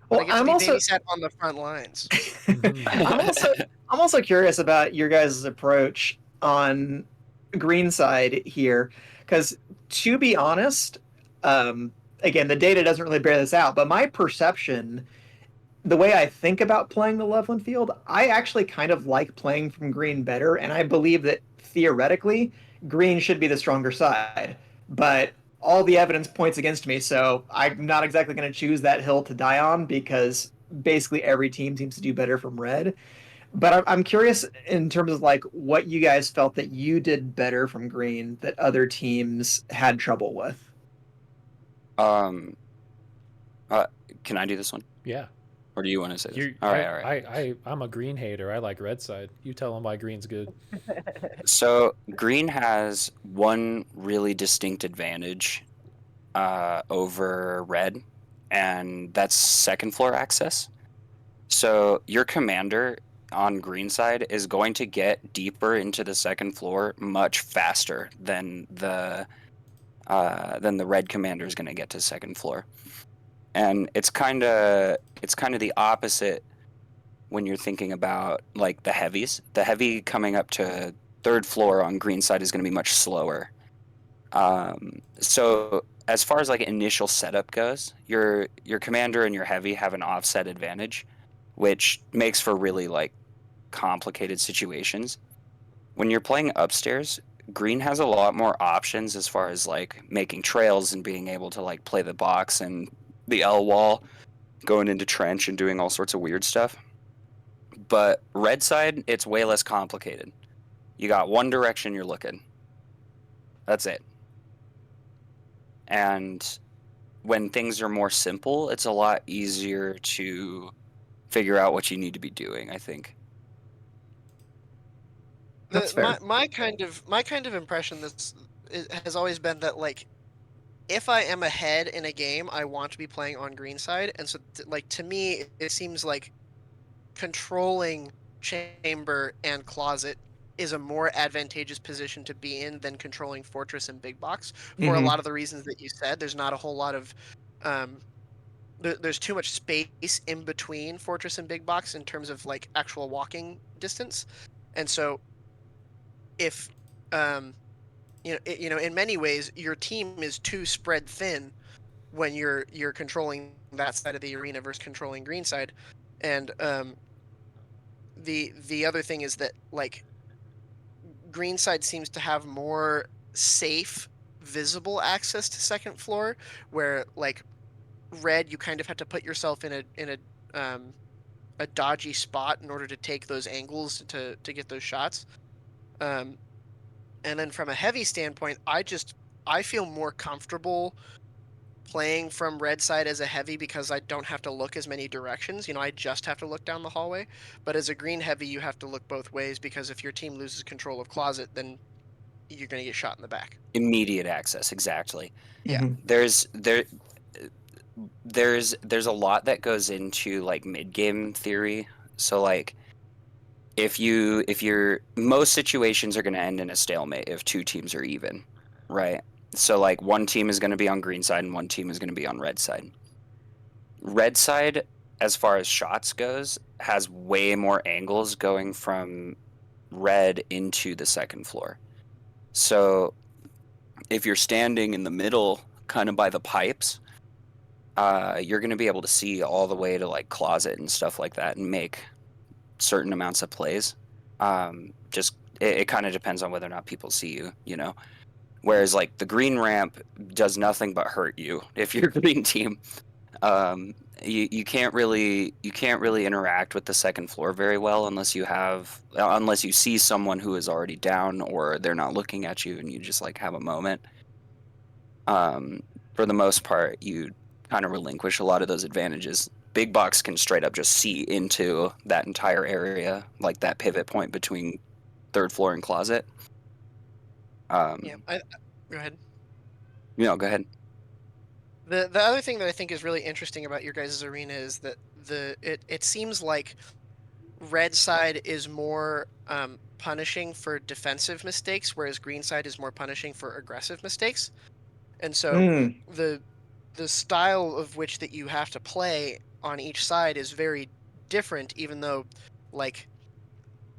But I Well, get to be babysat on the front lines. Mhm. I'm also curious about your guys' approach on green side here, because to be honest, again, the data doesn't really bear this out, but my perception, the way I think about playing the Loveland field, I actually kind of like playing from green better, and I believe that theoretically, green should be the stronger side. But all the evidence points against me, so I'm not exactly going to choose that hill to die on because basically every team seems to do better from red. But I'm curious in terms of like what you guys felt that you did better from green that other teams had trouble with. Um, uh, can I do this one, Yeah. or do you want to say this? You, All right, all right. I'm a green hater. I like red side. You tell them why green's good. So green has one really distinct advantage over red, and that's second floor access. So your commander on green side is going to get deeper into the second floor much faster than the red commander is going to get to second floor. And it's kind of the opposite when you're thinking about like the heavies. The heavy coming up to third floor on green side is going to be much slower. So as far as like initial setup goes, your commander and your heavy have an offset advantage, which makes for really like complicated situations. When you're playing upstairs, green has a lot more options as far as like making trails and being able to like play the box and the L wall, going into trench and doing all sorts of weird stuff. But red side, it's way less complicated. You got one direction you're looking. That's it. And when things are more simple, it's a lot easier to figure out what you need to be doing, I think. That's fair. My kind of impression has always been that like if I am ahead in a game, I want to be playing on green side, and so like to me, it seems like controlling chamber and closet is a more advantageous position to be in than controlling fortress and big box for a Mm-hmm. lot of the reasons that you said. There's not a whole lot of um, there's too much space in between fortress and big box in terms of like actual walking distance, and so if in many ways your team is too spread thin when you're controlling that side of the arena versus controlling green side, and the other thing is that like green side seems to have more safe visible access to second floor, where like red you kind of have to put yourself in a dodgy spot in order to take those angles to get those shots. um and then from a heavy standpoint, I feel more comfortable playing from red side as a heavy because I don't have to look as many directions. I just have to look down the hallway. But as a green heavy, you have to look both ways because if your team loses control of closet, then you're going to get shot in the back. Immediate access, exactly. Yeah. Mm-hmm. There's a lot that goes into like mid game theory. So like if you're most situations are going to end in a stalemate if two teams are even, right? So like one team is going to be on green side and one team is going to be on red side. Red side, as far as shots goes, has way more angles going from red into the second floor. So if you're standing in the middle, kind of by the pipes, you're going to be able to see all the way to like closet and stuff like that and make certain amounts of plays. Just it kind of depends on whether or not people see you, you know. Whereas like the green ramp does nothing but hurt you if you're a green team. You can't really interact with the second floor very well unless you see someone who is already down or they're not looking at you and you just like have a moment. For the most part, you kind of relinquish a lot of those advantages big box can straight up just see into that entire area, like that pivot point between third floor and closet. Yeah, go ahead. Go ahead. The other thing that I think is really interesting about your guys' arena is that it seems like red side is more punishing for defensive mistakes, whereas green side is more punishing for aggressive mistakes. And so the style of which that you have to play on each side is very different, even though like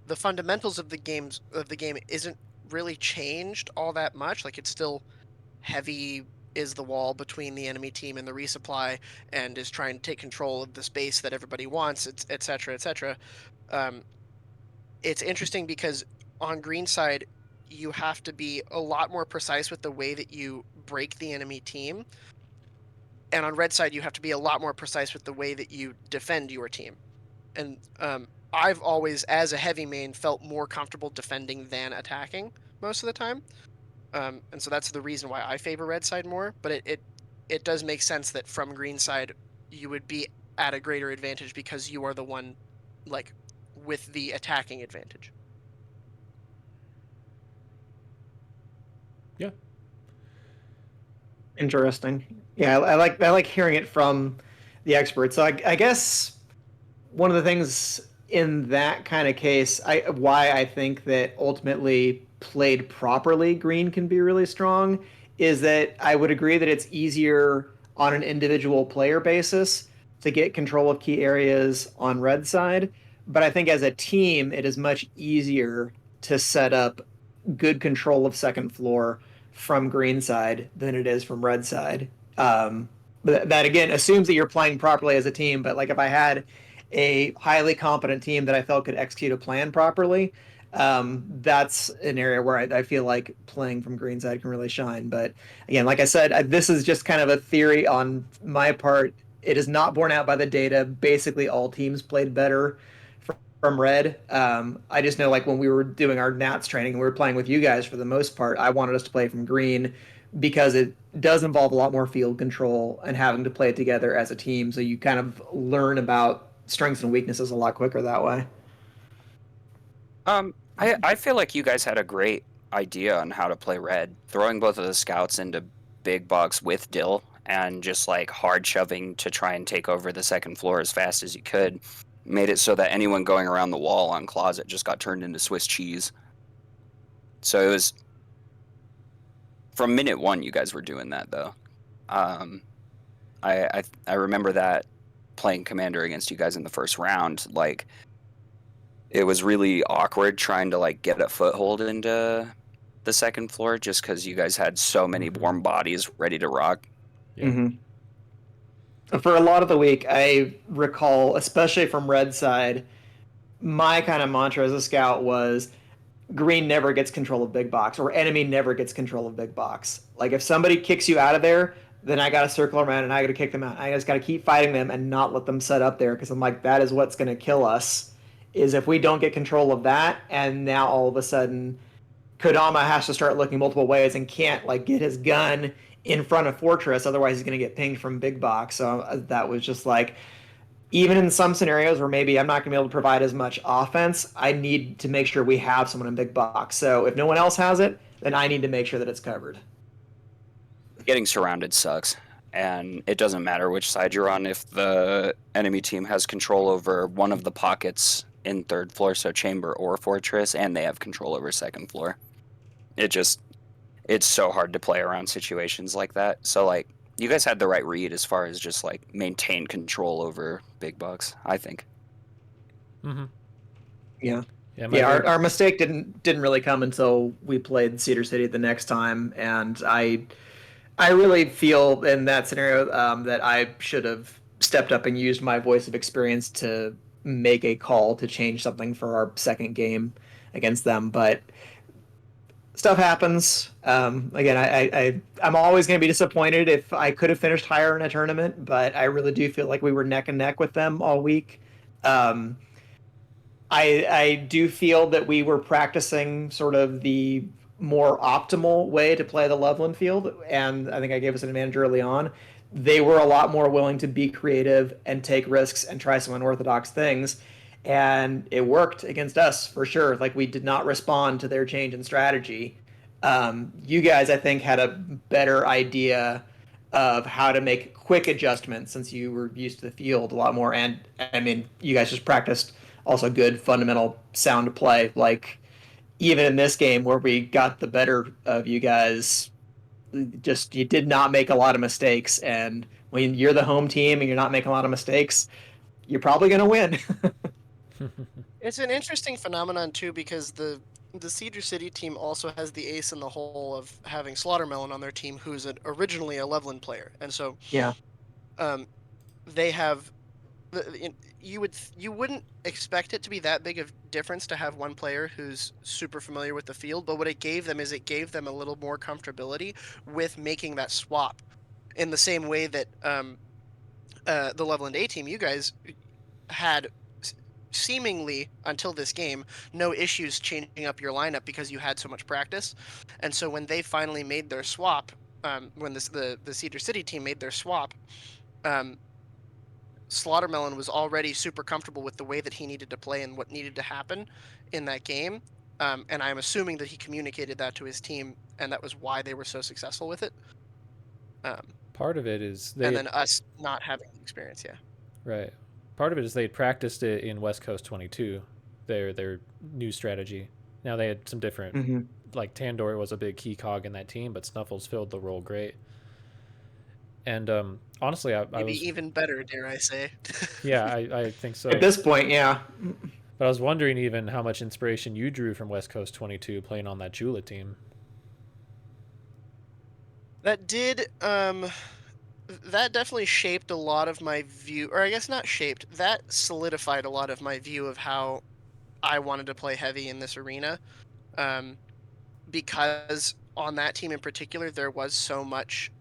the fundamentals of the game isn't really changed all that much. Like it's still heavy is the wall between the enemy team and the resupply, and is trying to take control of the space that everybody wants, etc., etc. It's interesting because on green side, you have to be a lot more precise with the way that you break the enemy team, and on red side, you have to be a lot more precise with the way that you defend your team. And I've always, as a heavy main, felt more comfortable defending than attacking most of the time. And so that's the reason why I favor red side more. But it does make sense that from green side, you would be at a greater advantage because you are the one, like, with the attacking advantage. Yeah. Interesting. Yeah, I like hearing it from the experts. So I guess one of the things in that kind of case, why I think that ultimately played properly, green can be really strong, is that I would agree that it's easier on an individual player basis to get control of key areas on red side. But I think as a team, it is much easier to set up good control of second floor from green side than it is from red side. But that again assumes that you're playing properly as a team. But like if I had a highly competent team that I felt could execute a plan properly, that's an area where I feel like playing from green side can really shine. But again, like I said, this is just kind of a theory on my part. It is not borne out by the data. Basically, all teams played better from red. I just know like when we were doing our Nats training and we were playing with you guys for the most part, I wanted us to play from green because it does involve a lot more field control and having to play it together as a team. So you kind of learn about strengths and weaknesses a lot quicker that way. I feel like you guys had a great idea on how to play red, throwing both of the scouts into big box with Dill and just like hard shoving to try and take over the second floor as fast as you could. Made it so that anyone going around the wall on closet just got turned into Swiss cheese. So it was from minute one you guys were doing that though. I remember that playing commander against you guys in the first round, like it was really awkward trying to like get a foothold into the second floor just because you guys had so many warm bodies ready to rock. Yeah. For a lot of the week, I recall, especially from red side, my kind of mantra as a scout was green never gets control of big box or enemy never gets control of big box. Like if somebody kicks you out of there, then I got to circle around and I got to kick them out. I just got to keep fighting them and not let them set up there because I'm like, that is what's going to kill us is if we don't get control of that. And now all of a sudden Kodama has to start looking multiple ways and can't like get his gun in front of Fortress. Otherwise he's going to get pinged from big box. So that was just like, even in some scenarios where maybe I'm not going to be able to provide as much offense, I need to make sure we have someone in big box. So if no one else has it, then I need to make sure that it's covered. Getting surrounded sucks, and it doesn't matter which side you're on if the enemy team has control over one of the pockets in third floor, so chamber or fortress, and they have control over second floor. It's so hard to play around situations like that. So like you guys had the right read as far as just like maintain control over big bucks, I think. Yeah. Our mistake didn't really come until we played Cedar City the next time, and I really feel in that scenario that I should have stepped up and used my voice of experience to make a call to change something for our second game against them, but stuff happens. Again, I'm always going to be disappointed if I could have finished higher in a tournament, but I really do feel like we were neck and neck with them all week. I do feel that we were practicing sort of the more optimal way to play the Loveland field, and I think I gave us an advantage early on. They were a lot more willing to be creative and take risks and try some unorthodox things. And it worked against us for sure. Like we did not respond to their change in strategy. You guys, I think, had a better idea of how to make quick adjustments since you were used to the field a lot more. And I mean, you guys just practiced also good fundamental sound play. Like even in this game where we got the better of you guys, just you did not make a lot of mistakes. And when you're the home team and you're not making a lot of mistakes, you're probably going to win. It's an interesting phenomenon too because the Cedar City team also has the ace in the hole of having Slaughtermelon on their team, who's originally a Loveland player, and so Yeah. They have you wouldn't expect it to be that big of difference to have one player who's super familiar with the field, but what it gave them is it gave them a little more comfortability with making that swap in the same way that the Loveland A team, you guys had seemingly until this game no issues changing up your lineup because you had so much practice, and so when they finally made their swap, when the Cedar City team made their swap, Slaughtermelon was already super comfortable with the way that he needed to play and what needed to happen in that game. And I'm assuming that he communicated that to his team, and that was why they were so successful with it. Part of it is and then us not having the experience, yeah. Right. Part of it is they practiced it in West Coast 22, their new strategy. Now they had some different, like Tandor was a big key cog in that team, but Snuffles filled the role great. And honestly, I Maybe was even better, dare I say. yeah, I think so. At this point, yeah. But I was wondering even how much inspiration you drew from West Coast 22 playing on that Jula team. That did that definitely shaped a lot of my view, or I guess not shaped, that solidified a lot of my view of how I wanted to play heavy in this arena. Because on that team in particular, there was so much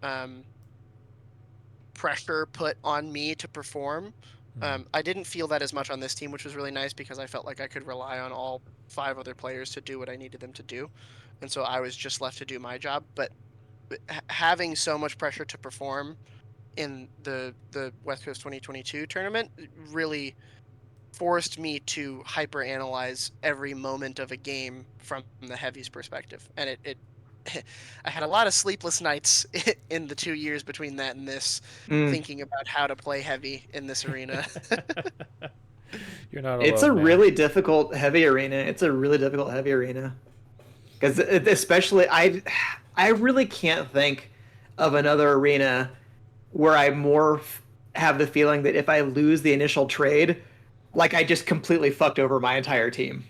pressure put on me to perform. I didn't feel that as much on this team, which was really nice because I felt like I could rely on all 5 other players to do what I needed them to do. And so I was just left to do my job. But having so much pressure to perform in the West Coast 2022 tournament really forced me to hyper analyze every moment of a game from the heavies perspective. And it I had a lot of sleepless nights in the 2 years between that and this, thinking about how to play heavy in this arena. You're not alone. It's a really difficult heavy arena. It's a really difficult heavy arena. Because especially, I really can't think of another arena where I more have the feeling that if I lose the initial trade, like I just completely fucked over my entire team.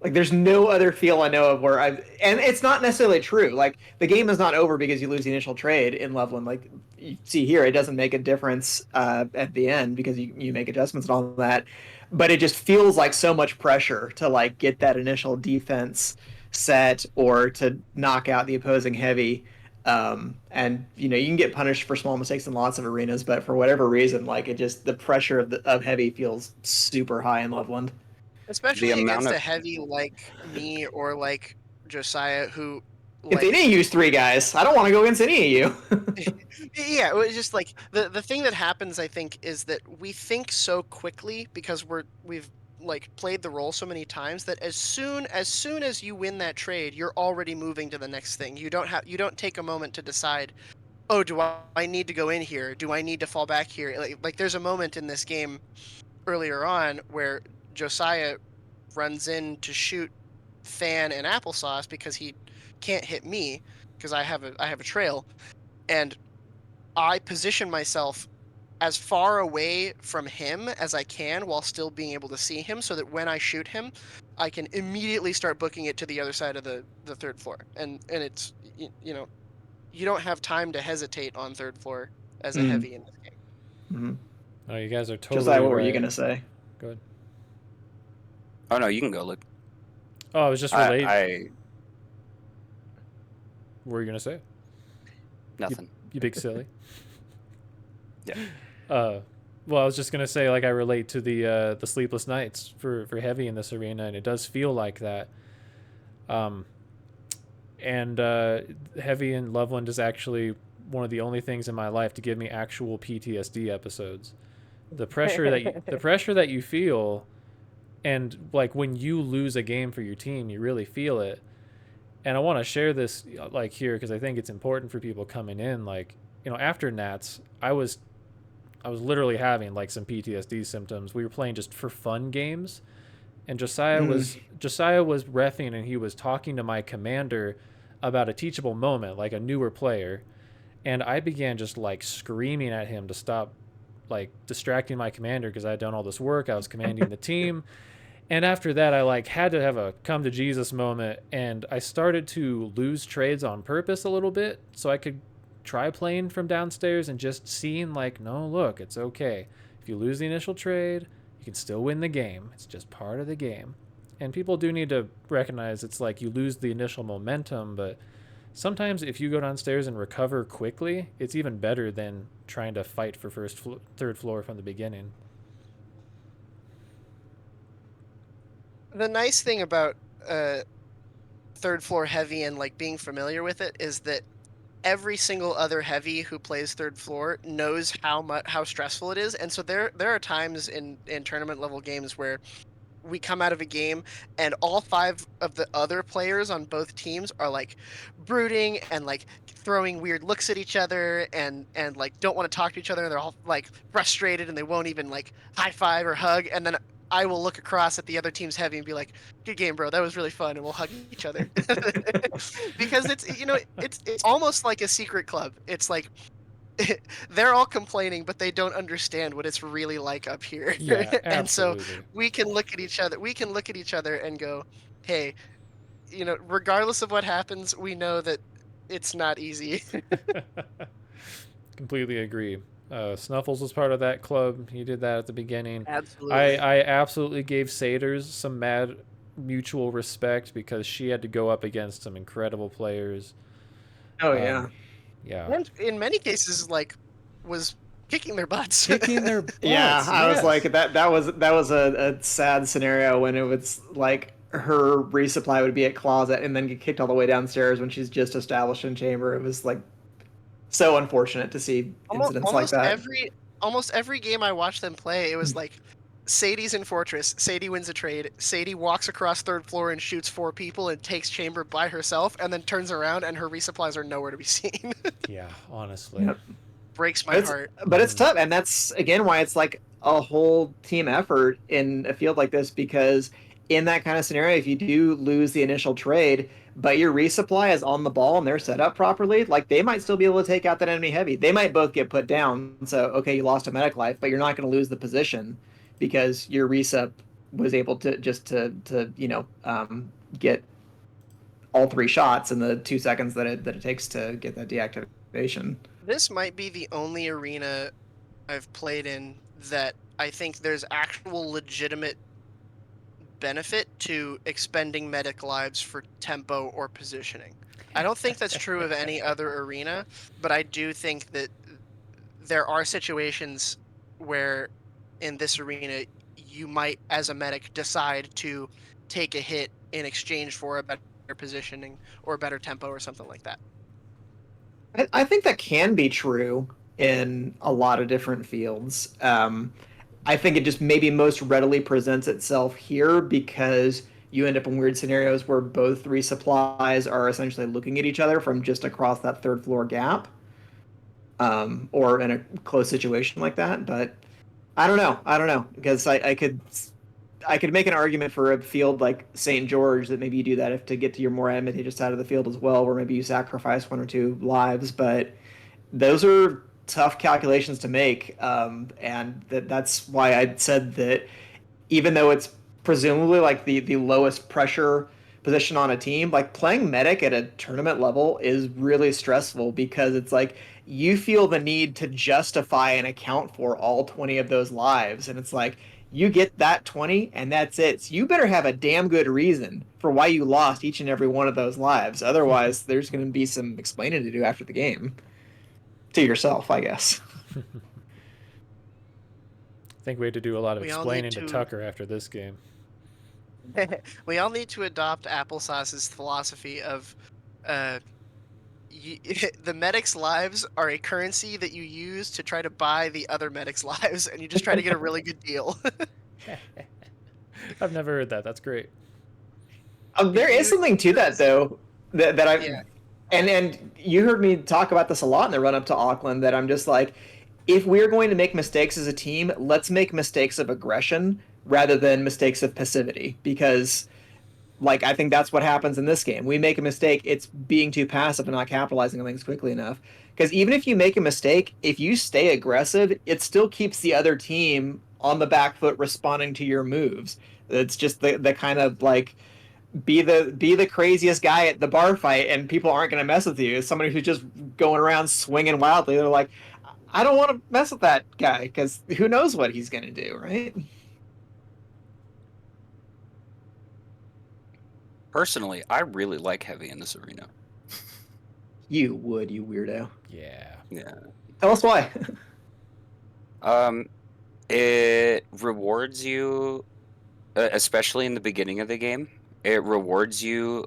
Like there's no other feel I know of where and it's not necessarily true. Like the game is not over because you lose the initial trade in Loveland. Like you see here, it doesn't make a difference at the end because you make adjustments and all that. But it just feels like so much pressure to like get that initial defense set or to knock out the opposing heavy. And you know you can get punished for small mistakes in lots of arenas, but for whatever reason, like it just the pressure of heavy feels super high in Loveland. Especially against a heavy like me or like Josiah, who if they didn't use 3 guys, I don't want to go against any of you. Yeah, it was just like the thing that happens, I think, is that we think so quickly because we've like played the role so many times that as soon as you win that trade, you're already moving to the next thing. You don't take a moment to decide, oh, do I need to go in here? Do I need to fall back here? Like there's a moment in this game earlier on where Josiah runs in to shoot Fan and Applesauce because he can't hit me because I have a trail, and I position myself as far away from him as I can while still being able to see him so that when I shoot him, I can immediately start booking it to the other side of the 3rd floor. And it's, you know, you don't have time to hesitate on 3rd floor as a heavy in this game. Mm-hmm. Oh, you guys are totally Josiah, what right. were you going to say? Go ahead. Oh, no, you can go, Luke. Oh, I was just related. I What were you going to say? Nothing. You big silly. Yeah. Well, I was just gonna say, like, I relate to the sleepless nights for heavy in this arena, and it does feel like that. And Heavy in Loveland is actually one of the only things in my life to give me actual PTSD episodes. The pressure that you feel, and like when you lose a game for your team, you really feel it. And I want to share this like here because I think it's important for people coming in. Like, after Nats, I was literally having like some PTSD symptoms. We were playing just for fun games, and Josiah was reffing, and he was talking to my commander about a teachable moment, like a newer player, and I began just like screaming at him to stop like distracting my commander because I had done all this work. I was commanding the team. And after that, I like had to have a come to Jesus moment, and I started to lose trades on purpose a little bit so I could try playing from downstairs and just seeing like, no, look, it's okay. If you lose the initial trade, you can still win the game. It's just part of the game. And people do need to recognize it's like you lose the initial momentum, but sometimes if you go downstairs and recover quickly, it's even better than trying to fight for third floor from the beginning. The nice thing about third floor heavy and like being familiar with it is that every single other heavy who plays third floor knows how stressful it is, and so there are times in tournament level games where we come out of a game and all 5 of the other players on both teams are like brooding and like throwing weird looks at each other and like don't want to talk to each other, and they're all like frustrated and they won't even like high five or hug, and then I will look across at the other team's heavy and be like, "Good game, bro. That was really fun," and we'll hug each other because it's it's almost like a secret club. It's like they're all complaining, but they don't understand what it's really like up here. Yeah, And so absolutely. we can look at each other. We can look at each other and go, "Hey, regardless of what happens, we know that it's not easy." Completely agree. Snuffles was part of that club. He did that at the beginning. Absolutely. I absolutely gave Saders some mad mutual respect because she had to go up against some incredible players. Oh yeah. Yeah. And in many cases, like, was kicking their butts. Kicking their butts. Yeah, I was yes. like that was a sad scenario when it was like her resupply would be at closet and then get kicked all the way downstairs when she's just established in chamber. It was like so unfortunate to see incidents like that. Almost every game I watched them play, it was like Sadie's in Fortress. Sadie wins a trade. Sadie walks across third floor and shoots 4 people and takes chamber by herself, and then turns around and her resupplies are nowhere to be seen. Yeah, honestly. Yep. Breaks my heart. But it's tough, and that's again why it's like a whole team effort in a field like this, because in that kind of scenario, if you do lose the initial trade, but your resupply is on the ball and they're set up properly, like they might still be able to take out that enemy heavy. They might both get put down. So okay, you lost a medic life, but you're not going to lose the position because your resup was able to just to get all 3 shots in the 2 seconds that it takes to get that deactivation. This might be the only arena I've played in that I think there's actual legitimate benefit to expending medic lives for tempo or positioning. I don't think that's true of any other arena, but I do think that there are situations where in this arena you might, as a medic, decide to take a hit in exchange for a better positioning or better tempo or something like that. I think that can be true in a lot of different fields. I think it just maybe most readily presents itself here because you end up in weird scenarios where both resupplies are essentially looking at each other from just across that third floor gap, or in a close situation like that. But I don't know because I could make an argument for a field like St. George that maybe you do that if to get to your more advantageous side of the field as well, where maybe you sacrifice 1 or 2 lives, but those are tough calculations to make, and that's why I said that even though it's presumably like the lowest pressure position on a team, like playing medic at a tournament level is really stressful because it's like you feel the need to justify and account for all 20 of those lives, and it's like you get that 20 and that's it. So you better have a damn good reason for why you lost each and every one of those lives. Otherwise, there's going to be some explaining to do after the game. To yourself, I guess. I think we had to do a lot of We all explaining need to to- Tucker after this game. We all need to adopt Applesauce's philosophy of the medics' lives are a currency that you use to try to buy the other medics' lives, and you just try to get a really good deal. I've never heard that. That's great. There is something to that though, that I Yeah. and you heard me talk about this a lot in the run up to Auckland. That I'm just like, if we're going to make mistakes as a team, let's make mistakes of aggression rather than mistakes of passivity, because like I think that's what happens in this game. We make a mistake, it's being too passive and not capitalizing on things quickly enough. Because even if you make a mistake, if you stay aggressive, it still keeps the other team on the back foot responding to your moves. It's just the kind of like be the craziest guy at the bar fight and people aren't going to mess with you. Somebody who's just going around swinging wildly, they're like, I don't want to mess with that guy because who knows what he's going to do, right? Personally, I really like heavy in this arena. You would, you weirdo. Yeah. Yeah. Tell us why. It rewards you, especially in the beginning of the game. It rewards you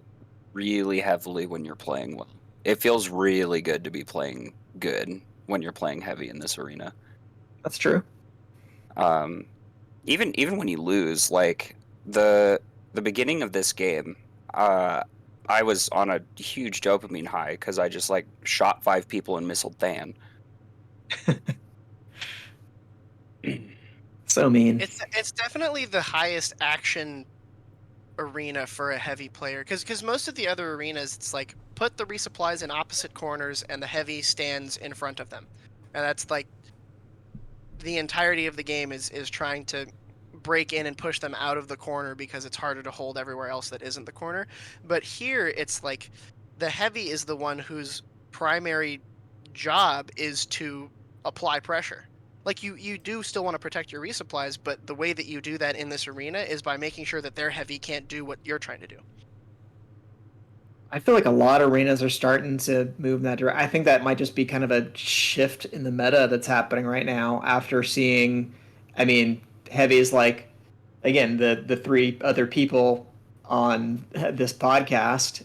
really heavily when you're playing well. It feels really good to be playing good when you're playing heavy in this arena. That's true. Even when you lose, like the beginning of this game, I was on a huge dopamine high because I just like shot 5 people and missiled Than. So mean. It's definitely the highest action arena for a heavy player, because most of the other arenas, it's like put the resupplies in opposite corners and the heavy stands in front of them, and that's like the entirety of the game is trying to break in and push them out of the corner because it's harder to hold everywhere else that isn't the corner. But here it's like the heavy is the one whose primary job is to apply pressure. Like you do still want to protect your resupplies, but the way that you do that in this arena is by making sure that their heavy can't do what you're trying to do. I feel like a lot of arenas are starting to move in that direction. I think that might just be kind of a shift in the meta that's happening right now after seeing, I mean, heavies like, again, the 3 other people on this podcast,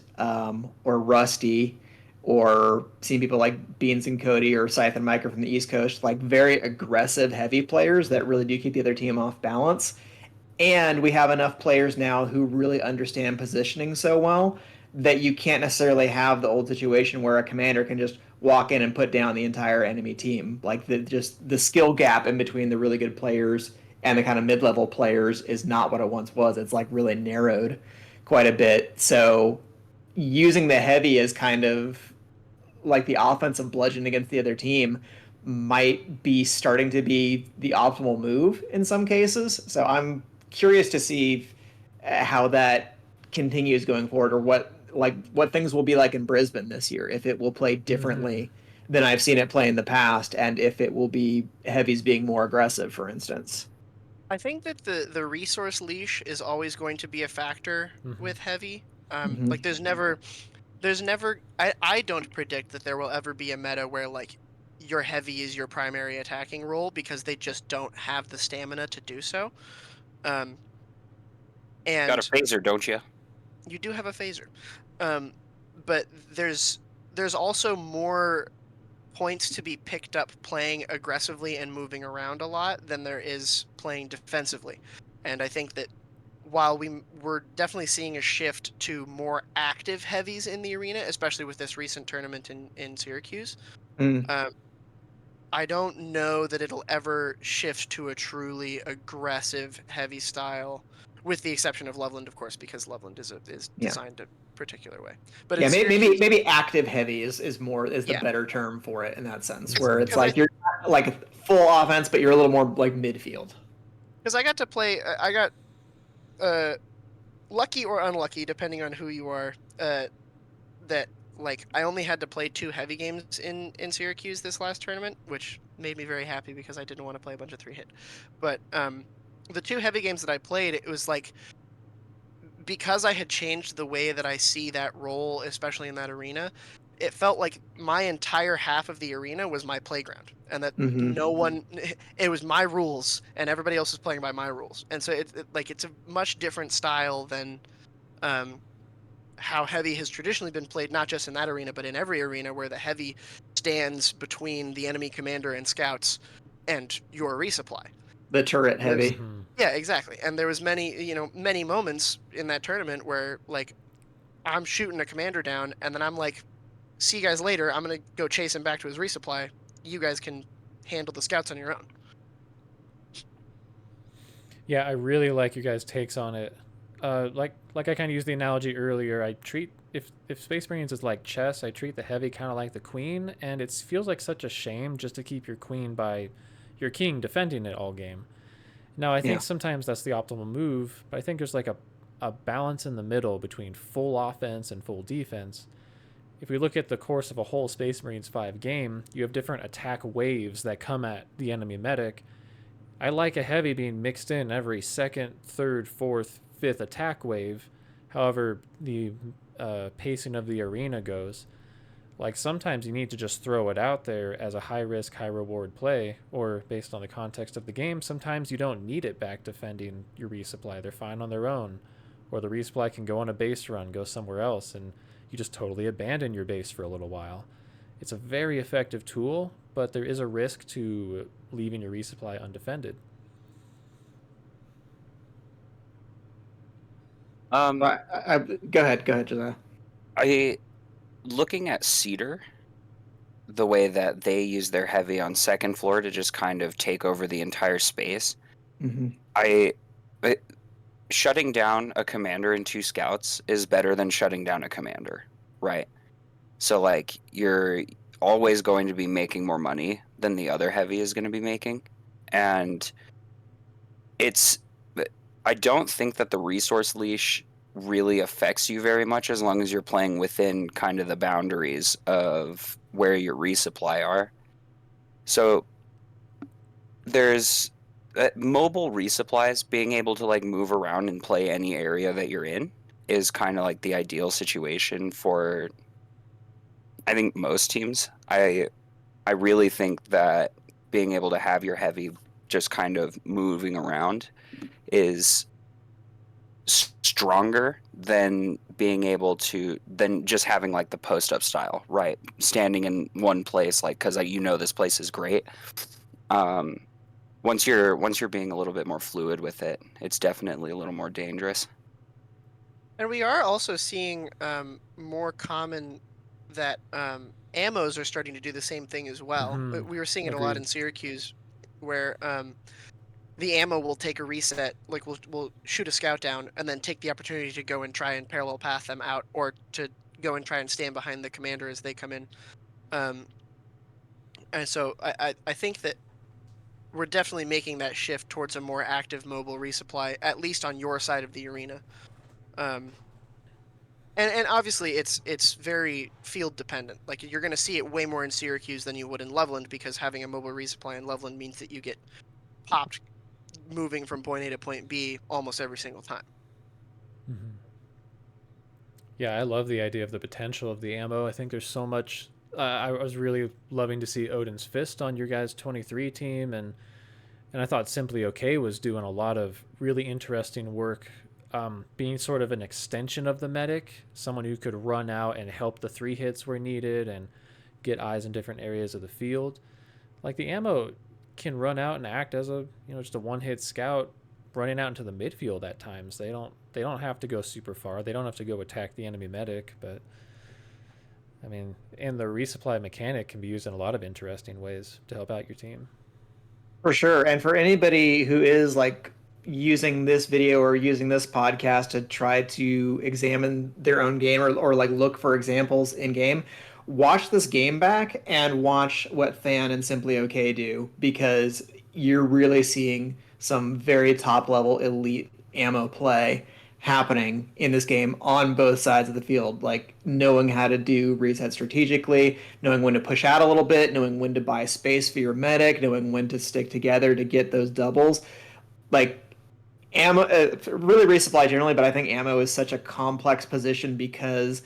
or Rusty, or seeing people like Beans and Cody or Scythe and Micro from the East Coast, like very aggressive heavy players that really do keep the other team off balance. And we have enough players now who really understand positioning so well that you can't necessarily have the old situation where a commander can just walk in and put down the entire enemy team. Like just the skill gap in between the really good players and the kind of mid-level players is not what it once was. It's like really narrowed quite a bit. So using the heavy as kind of like the offensive bludgeon against the other team might be starting to be the optimal move in some cases. So I'm curious to see how that continues going forward, or what things will be like in Brisbane this year, if it will play differently than I've seen it play in the past, and if it will be heavies being more aggressive, for instance. I think that the resource leash is always going to be a factor with heavy. Like there's never I don't predict that there will ever be a meta where like your heavy is your primary attacking role, because they just don't have the stamina to do so. And Got a phaser, don't you? you do have a phaser, but there's also more points to be picked up playing aggressively and moving around a lot than there is playing defensively. And I think that while we're definitely seeing a shift to more active heavies in the arena, especially with this recent tournament in Syracuse, I don't know that it'll ever shift to a truly aggressive heavy style, with the exception of Loveland, of course, because Loveland is designed a particular way. But yeah, in maybe Syracuse, active heavy is the Yeah. better term for it in that sense, Because- where it's because like you're not like full offense, but you're a little more like midfield. because I got to play, I got lucky or unlucky, depending on who you are, that like I only had to play 2 heavy games in Syracuse this last tournament, which made me very happy because I didn't want to play a bunch of 3-hit. But the 2 heavy games that I played, it was like, because I had changed the way that I see that role, especially in that arena, it felt like my entire half of the arena was my playground, and that no one, it was my rules and everybody else was playing by my rules. And so it's a much different style than how heavy has traditionally been played, not just in that arena, but in every arena where the heavy stands between the enemy commander and scouts and your resupply. The turret heavy. Mhm. Yeah, exactly. And there was many moments in that tournament where like I'm shooting a commander down and then I'm like, see you guys later. I'm going to go chase him back to his resupply. You guys can handle the scouts on your own. Yeah, I really like your guys' takes on it. Like I kind of used the analogy earlier. I treat if Space Marines is like chess, I treat the heavy kind of like the queen, and it feels like such a shame just to keep your queen by your king defending it all game. Now I think Yeah. sometimes that's the optimal move, but I think there's like a balance in the middle between full offense and full defense. If we look at the course of a whole Space Marines 5 game, you have different attack waves that come at the enemy medic. I like a heavy being mixed in every second, third, fourth, fifth attack wave, however the pacing of the arena goes. Like sometimes you need to just throw it out there as a high risk, high reward play, or based on the context of the game, sometimes you don't need it back defending your resupply. They're fine on their own. Or the resupply can go on a base run, go somewhere else, and you just totally abandon your base for a little while. It's a very effective tool, but there is a risk to leaving your resupply undefended. Go ahead, Josiah. I looking at Cedar, the way that they use their heavy on second floor to just kind of take over the entire space. Mm-hmm. Shutting down a commander and 2 scouts is better than shutting down a commander, right? So like you're always going to be making more money than the other heavy is going to be making, and I don't think that the resource leash really affects you very much as long as you're playing within kind of the boundaries of where your resupply are. So there's mobile resupplies, being able to like move around and play any area that you're in is kind of like the ideal situation for, I think, most teams. I really think that being able to have your heavy just kind of moving around is stronger than being able to than just having like the post up style, right? Standing in one place, like, because this place is great. Once you're being a little bit more fluid with it, it's definitely a little more dangerous. And we are also seeing more common that ammos are starting to do the same thing as well. Mhm. We were seeing it a lot Agreed. in Syracuse, where the ammo will take a reset, like we'll shoot a scout down and then take the opportunity to go and try and parallel path them out, or to go and try and stand behind the commander as they come in. And so I think that we're definitely making that shift towards a more active mobile resupply, at least on your side of the arena. And obviously it's very field dependent. Like you're going to see it way more in Syracuse than you would in Loveland, because having a mobile resupply in Loveland means that you get popped moving from point A to point B almost every single time. Mm-hmm. Yeah, I love the idea of the potential of the ammo. I think there's so much. I was really loving to see Odin's Fist on your guys' 23 team, and I thought Simply Okay was doing a lot of really interesting work, being sort of an extension of the medic, someone who could run out and help the 3 hits where needed and get eyes in different areas of the field. Like the ammo can run out and act as a just a one-hit scout running out into the midfield at times. They don't have to go super far. They don't have to go attack the enemy medic, but I mean, and the resupply mechanic can be used in a lot of interesting ways to help out your team. For sure. And for anybody who is like using this video or using this podcast to try to examine their own game, or like look for examples in game, watch this game back and watch what Than and Simply Okay do, because you're really seeing some very top level elite ammo play happening in this game on both sides of the field, like knowing how to do reset strategically, knowing when to push out a little bit, knowing when to buy space for your medic, knowing when to stick together to get those doubles. Like ammo, really resupply generally, but I think ammo is such a complex position because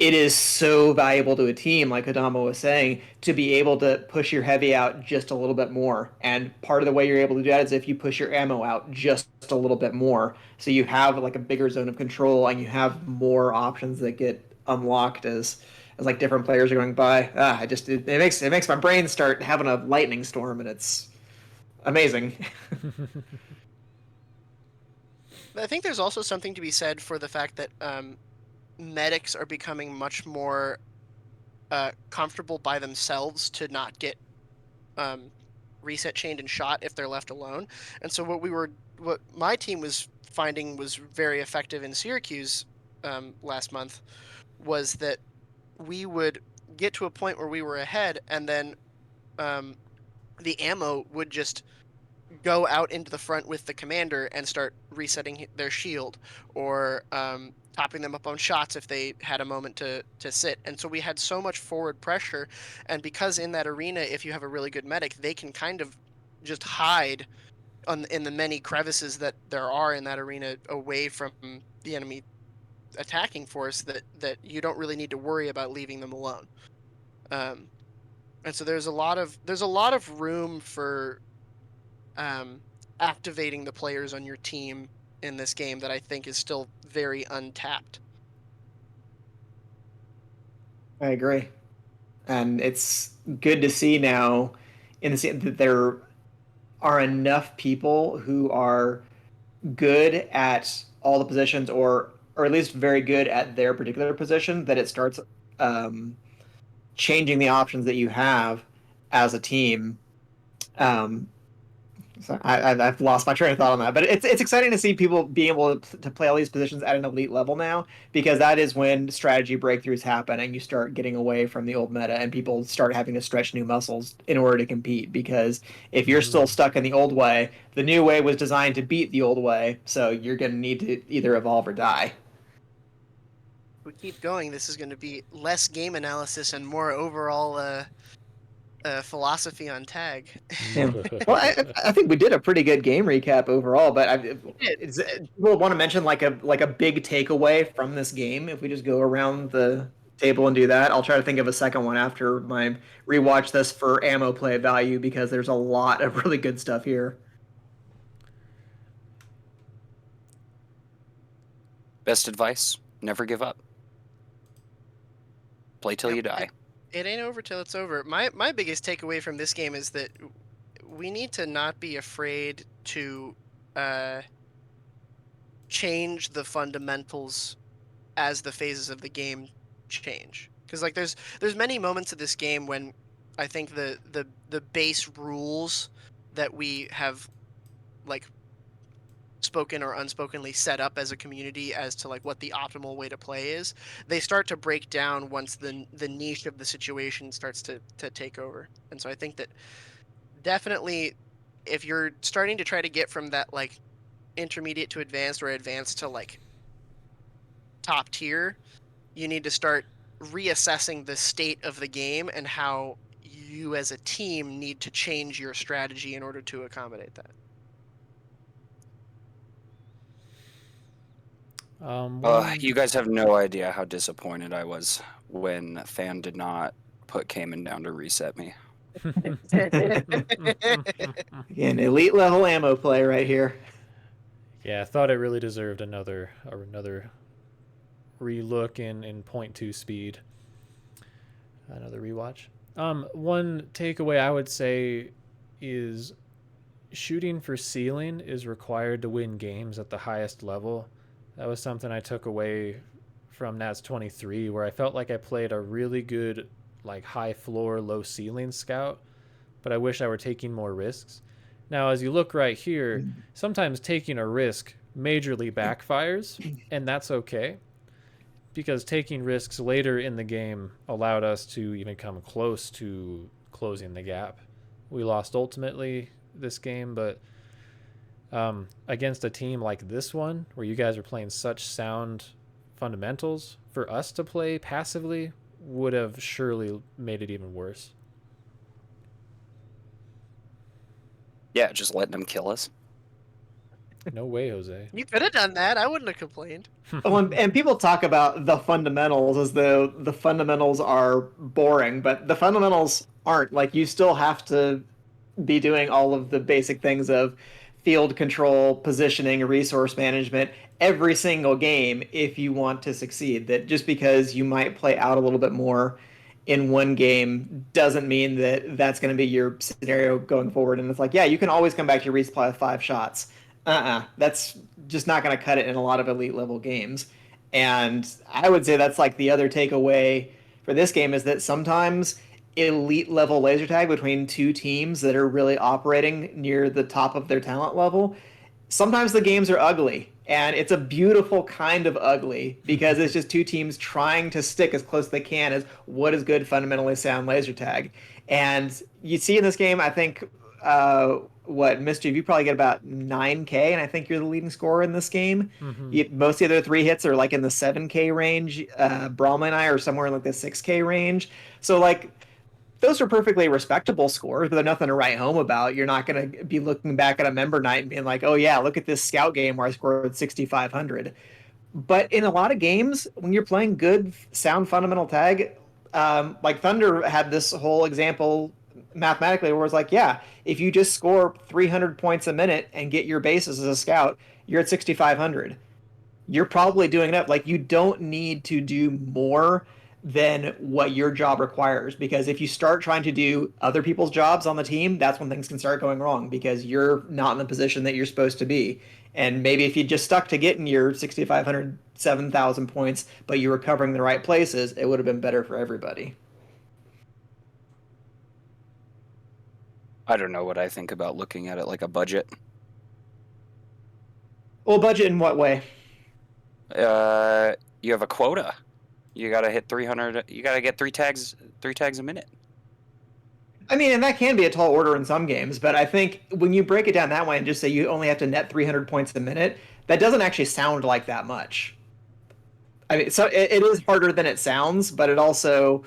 it is so valuable to a team, like Kodama was saying, to be able to push your heavy out just a little bit more. And part of the way you're able to do that is if you push your ammo out just a little bit more. So you have like a bigger zone of control and you have more options that get unlocked as like different players are going by. It makes my brain start having a lightning storm, and it's amazing. I think there's also something to be said for the fact that medics are becoming much more comfortable by themselves to not get reset chained and shot if they're left alone. And so what my team was finding was very effective in Syracuse last month was that we would get to a point where we were ahead, and then the ammo would just go out into the front with the commander and start resetting their shield, or topping them up on shots if they had a moment to sit. And so we had so much forward pressure, and because in that arena, if you have a really good medic, they can kind of just hide in the many crevices that there are in that arena away from the enemy attacking force, that you don't really need to worry about leaving them alone. And so there's a lot of room for activating the players on your team in this game that I think is still very untapped. I agree. And it's good to see now in the that there are enough people who are good at all the positions, or at least very good at their particular position, that it starts changing the options that you have as a team. Um, so I've lost my train of thought on that, but it's exciting to see people being able to play all these positions at an elite level now, because that is when strategy breakthroughs happen and you start getting away from the old meta and people start having to stretch new muscles in order to compete. Because if you're still stuck in the old way, the new way was designed to beat the old way, so you're going to need to either evolve or die. If we keep going, this is going to be less game analysis and more overall philosophy on tag. Yeah. Well, I think we did a pretty good game recap overall, but did. people want to mention like a big takeaway from this game. If we just go around the table and do that, I'll try to think of a second one after my rewatch this for ammo play value, because there's a lot of really good stuff here. Best advice: never give up. Play till you die. It ain't over till it's over. My biggest takeaway from this game is that we need to not be afraid to change the fundamentals as the phases of the game change. Because like there's many moments of this game when I think the base rules that we have like spoken or unspokenly set up as a community as to like what the optimal way to play is, they start to break down once the niche of the situation starts to take over. And so I think that definitely, if you're starting to try to get from that like intermediate to advanced, or advanced to like top tier, you need to start reassessing the state of the game and how you as a team need to change your strategy in order to accommodate that. You guys have no idea how disappointed I was when Fan did not put Cayman down to reset me. Again, elite level ammo play right here. Yeah, I thought it really deserved another relook in 0.2 speed. Another rewatch. One takeaway I would say is shooting for ceiling is required to win games at the highest level. That was something I took away from Nats 23, where I felt like I played a really good, like high floor, low ceiling scout, but I wish I were taking more risks. Now, as you look right here, sometimes taking a risk majorly backfires, and that's okay, because taking risks later in the game allowed us to even come close to closing the gap. We lost ultimately this game, but against a team like this one, where you guys are playing such sound fundamentals, for us to play passively would have surely made it even worse. Yeah, just letting them kill us. No way, Jose. You could have done that. I wouldn't have complained. Oh, and people talk about the fundamentals as though the fundamentals are boring, but the fundamentals aren't. Like, you still have to be doing all of the basic things of field control, positioning, resource management every single game if you want to succeed. That just because you might play out a little bit more in one game doesn't mean that that's going to be your scenario going forward. And it's like, yeah, you can always come back to your resupply with 5 shots. That's just not going to cut it in a lot of elite level games. And I would say that's like the other takeaway for this game is that sometimes elite level laser tag between two teams that are really operating near the top of their talent level, sometimes the games are ugly. And it's a beautiful kind of ugly because it's just two teams trying to stick as close as they can as what is good, fundamentally sound laser tag. And you see in this game, I think, Mischief, you probably get about 9K, and I think you're the leading scorer in this game. Most of the other 3 hits are like in the 7K range. Brahma and I are somewhere in like the 6K range. So, like, those are perfectly respectable scores, but they're nothing to write home about. You're not going to be looking back at a member night and being like, oh, yeah, look at this scout game where I scored 6,500. But in a lot of games, when you're playing good, sound, fundamental tag, like Thunder had this whole example mathematically where it's like, yeah, if you just score 300 points a minute and get your bases as a scout, you're at 6,500. You're probably doing enough. Like, you don't need to do more than what your job requires, because if you start trying to do other people's jobs on the team, that's when things can start going wrong because you're not in the position that you're supposed to be. And maybe if you just stuck to getting your 6,500, 7,000 points, but you were covering the right places, it would have been better for everybody. I don't know what I think about looking at it like a budget. Well, budget in what way? You have a quota. You gotta hit 300. You gotta get 3 tags a minute. I mean, and that can be a tall order in some games, but I think when you break it down that way and just say you only have to net 300 points a minute, that doesn't actually sound like that much. I mean, so it is harder than it sounds, but it also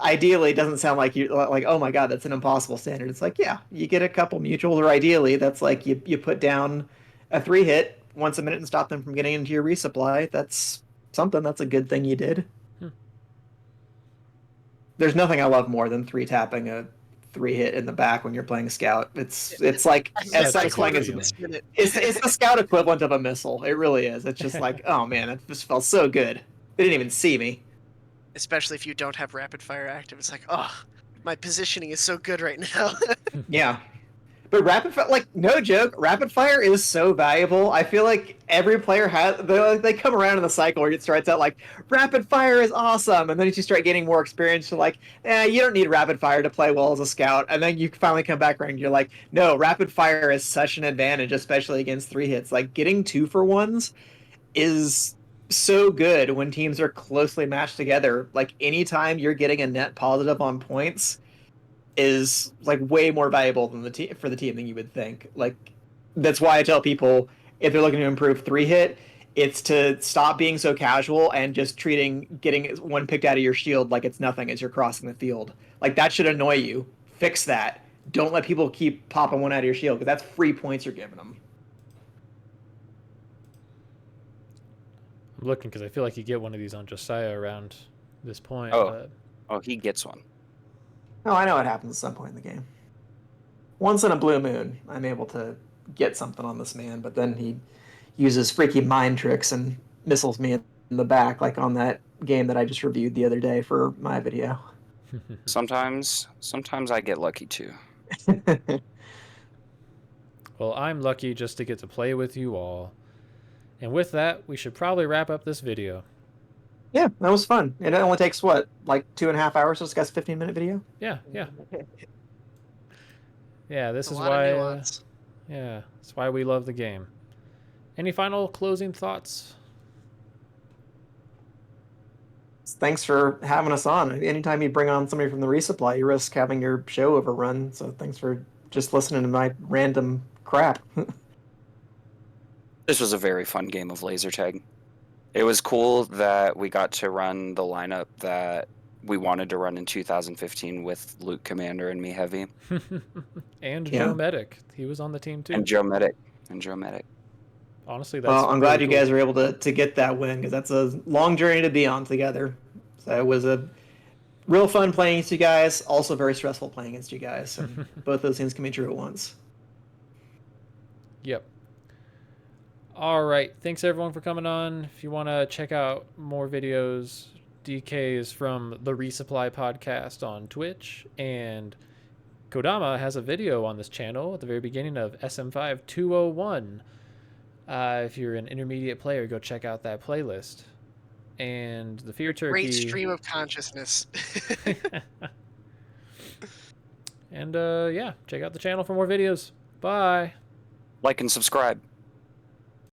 ideally doesn't sound like you like, oh my god, that's an impossible standard. It's like, yeah, you get a couple mutuals, or ideally that's like you put down a 3-hit once a minute and stop them from getting into your resupply. That's something. That's a good thing you did. There's nothing I love more than 3-tapping a 3-hit in the back when you're playing Scout. It's like as satisfying as it's the Scout equivalent of a missile. It really is. It's just like, oh man, it just felt so good. They didn't even see me. Especially if you don't have rapid fire active, it's like, oh, my positioning is so good right now. Yeah. But rapid fire, like, no joke, rapid fire is so valuable. I feel like every player they come around in the cycle where it starts out like, rapid fire is awesome. And then as you start getting more experience, you're like, you don't need rapid fire to play well as a scout. And then you finally come back around and you're like, no, rapid fire is such an advantage, especially against 3 hits. Like, getting 2-for-1s is so good when teams are closely matched together. Like, anytime you're getting a net positive on points is like way more valuable than for the team than you would think. Like, that's why I tell people if they're looking to improve 3-hit, it's to stop being so casual and just treating getting one picked out of your shield like it's nothing as you're crossing the field. Like, that should annoy you. Fix that. Don't let people keep popping one out of your shield, because that's free points you're giving them. I'm looking because I feel like you get one of these on Josiah around this point. Oh, he gets one. Oh, I know what happens at some point in the game. Once in a blue moon, I'm able to get something on this man, but then he uses freaky mind tricks and missiles me in the back, like on that game that I just reviewed the other day for my video. Sometimes I get lucky too. Well, I'm lucky just to get to play with you all. And with that, we should probably wrap up this video. Yeah, that was fun. It only takes, what, like 2.5 hours to discuss a 15-minute video? Yeah. Yeah, this It's is a lot why. of nuance. Yeah, that's why we love the game. Any final closing thoughts? Thanks for having us on. Anytime you bring on somebody from the Resupply, you risk having your show overrun. So thanks for just listening to my random crap. This was a very fun game of laser tag. It was cool that we got to run the lineup that we wanted to run in 2015 with Luke Commander and me Heavy. And Yeah. Joe Medic. He was on the team too. And Joe Medic. honestly, that's Well, I'm glad really you cool. guys were able to get that win because that's a long journey to be on together. So it was a real fun playing against you guys, also very stressful playing against you guys. And both those things can be true at once. Yep. All right. Thanks everyone for coming on. If you want to check out more videos, DK is from the Resupply podcast on Twitch, and Kodama has a video on this channel at the very beginning of SM5 201. If you're an intermediate player, go check out that playlist. And the Fear Turkey. Great stream of consciousness. And yeah, check out the channel for more videos. Bye. Like and subscribe.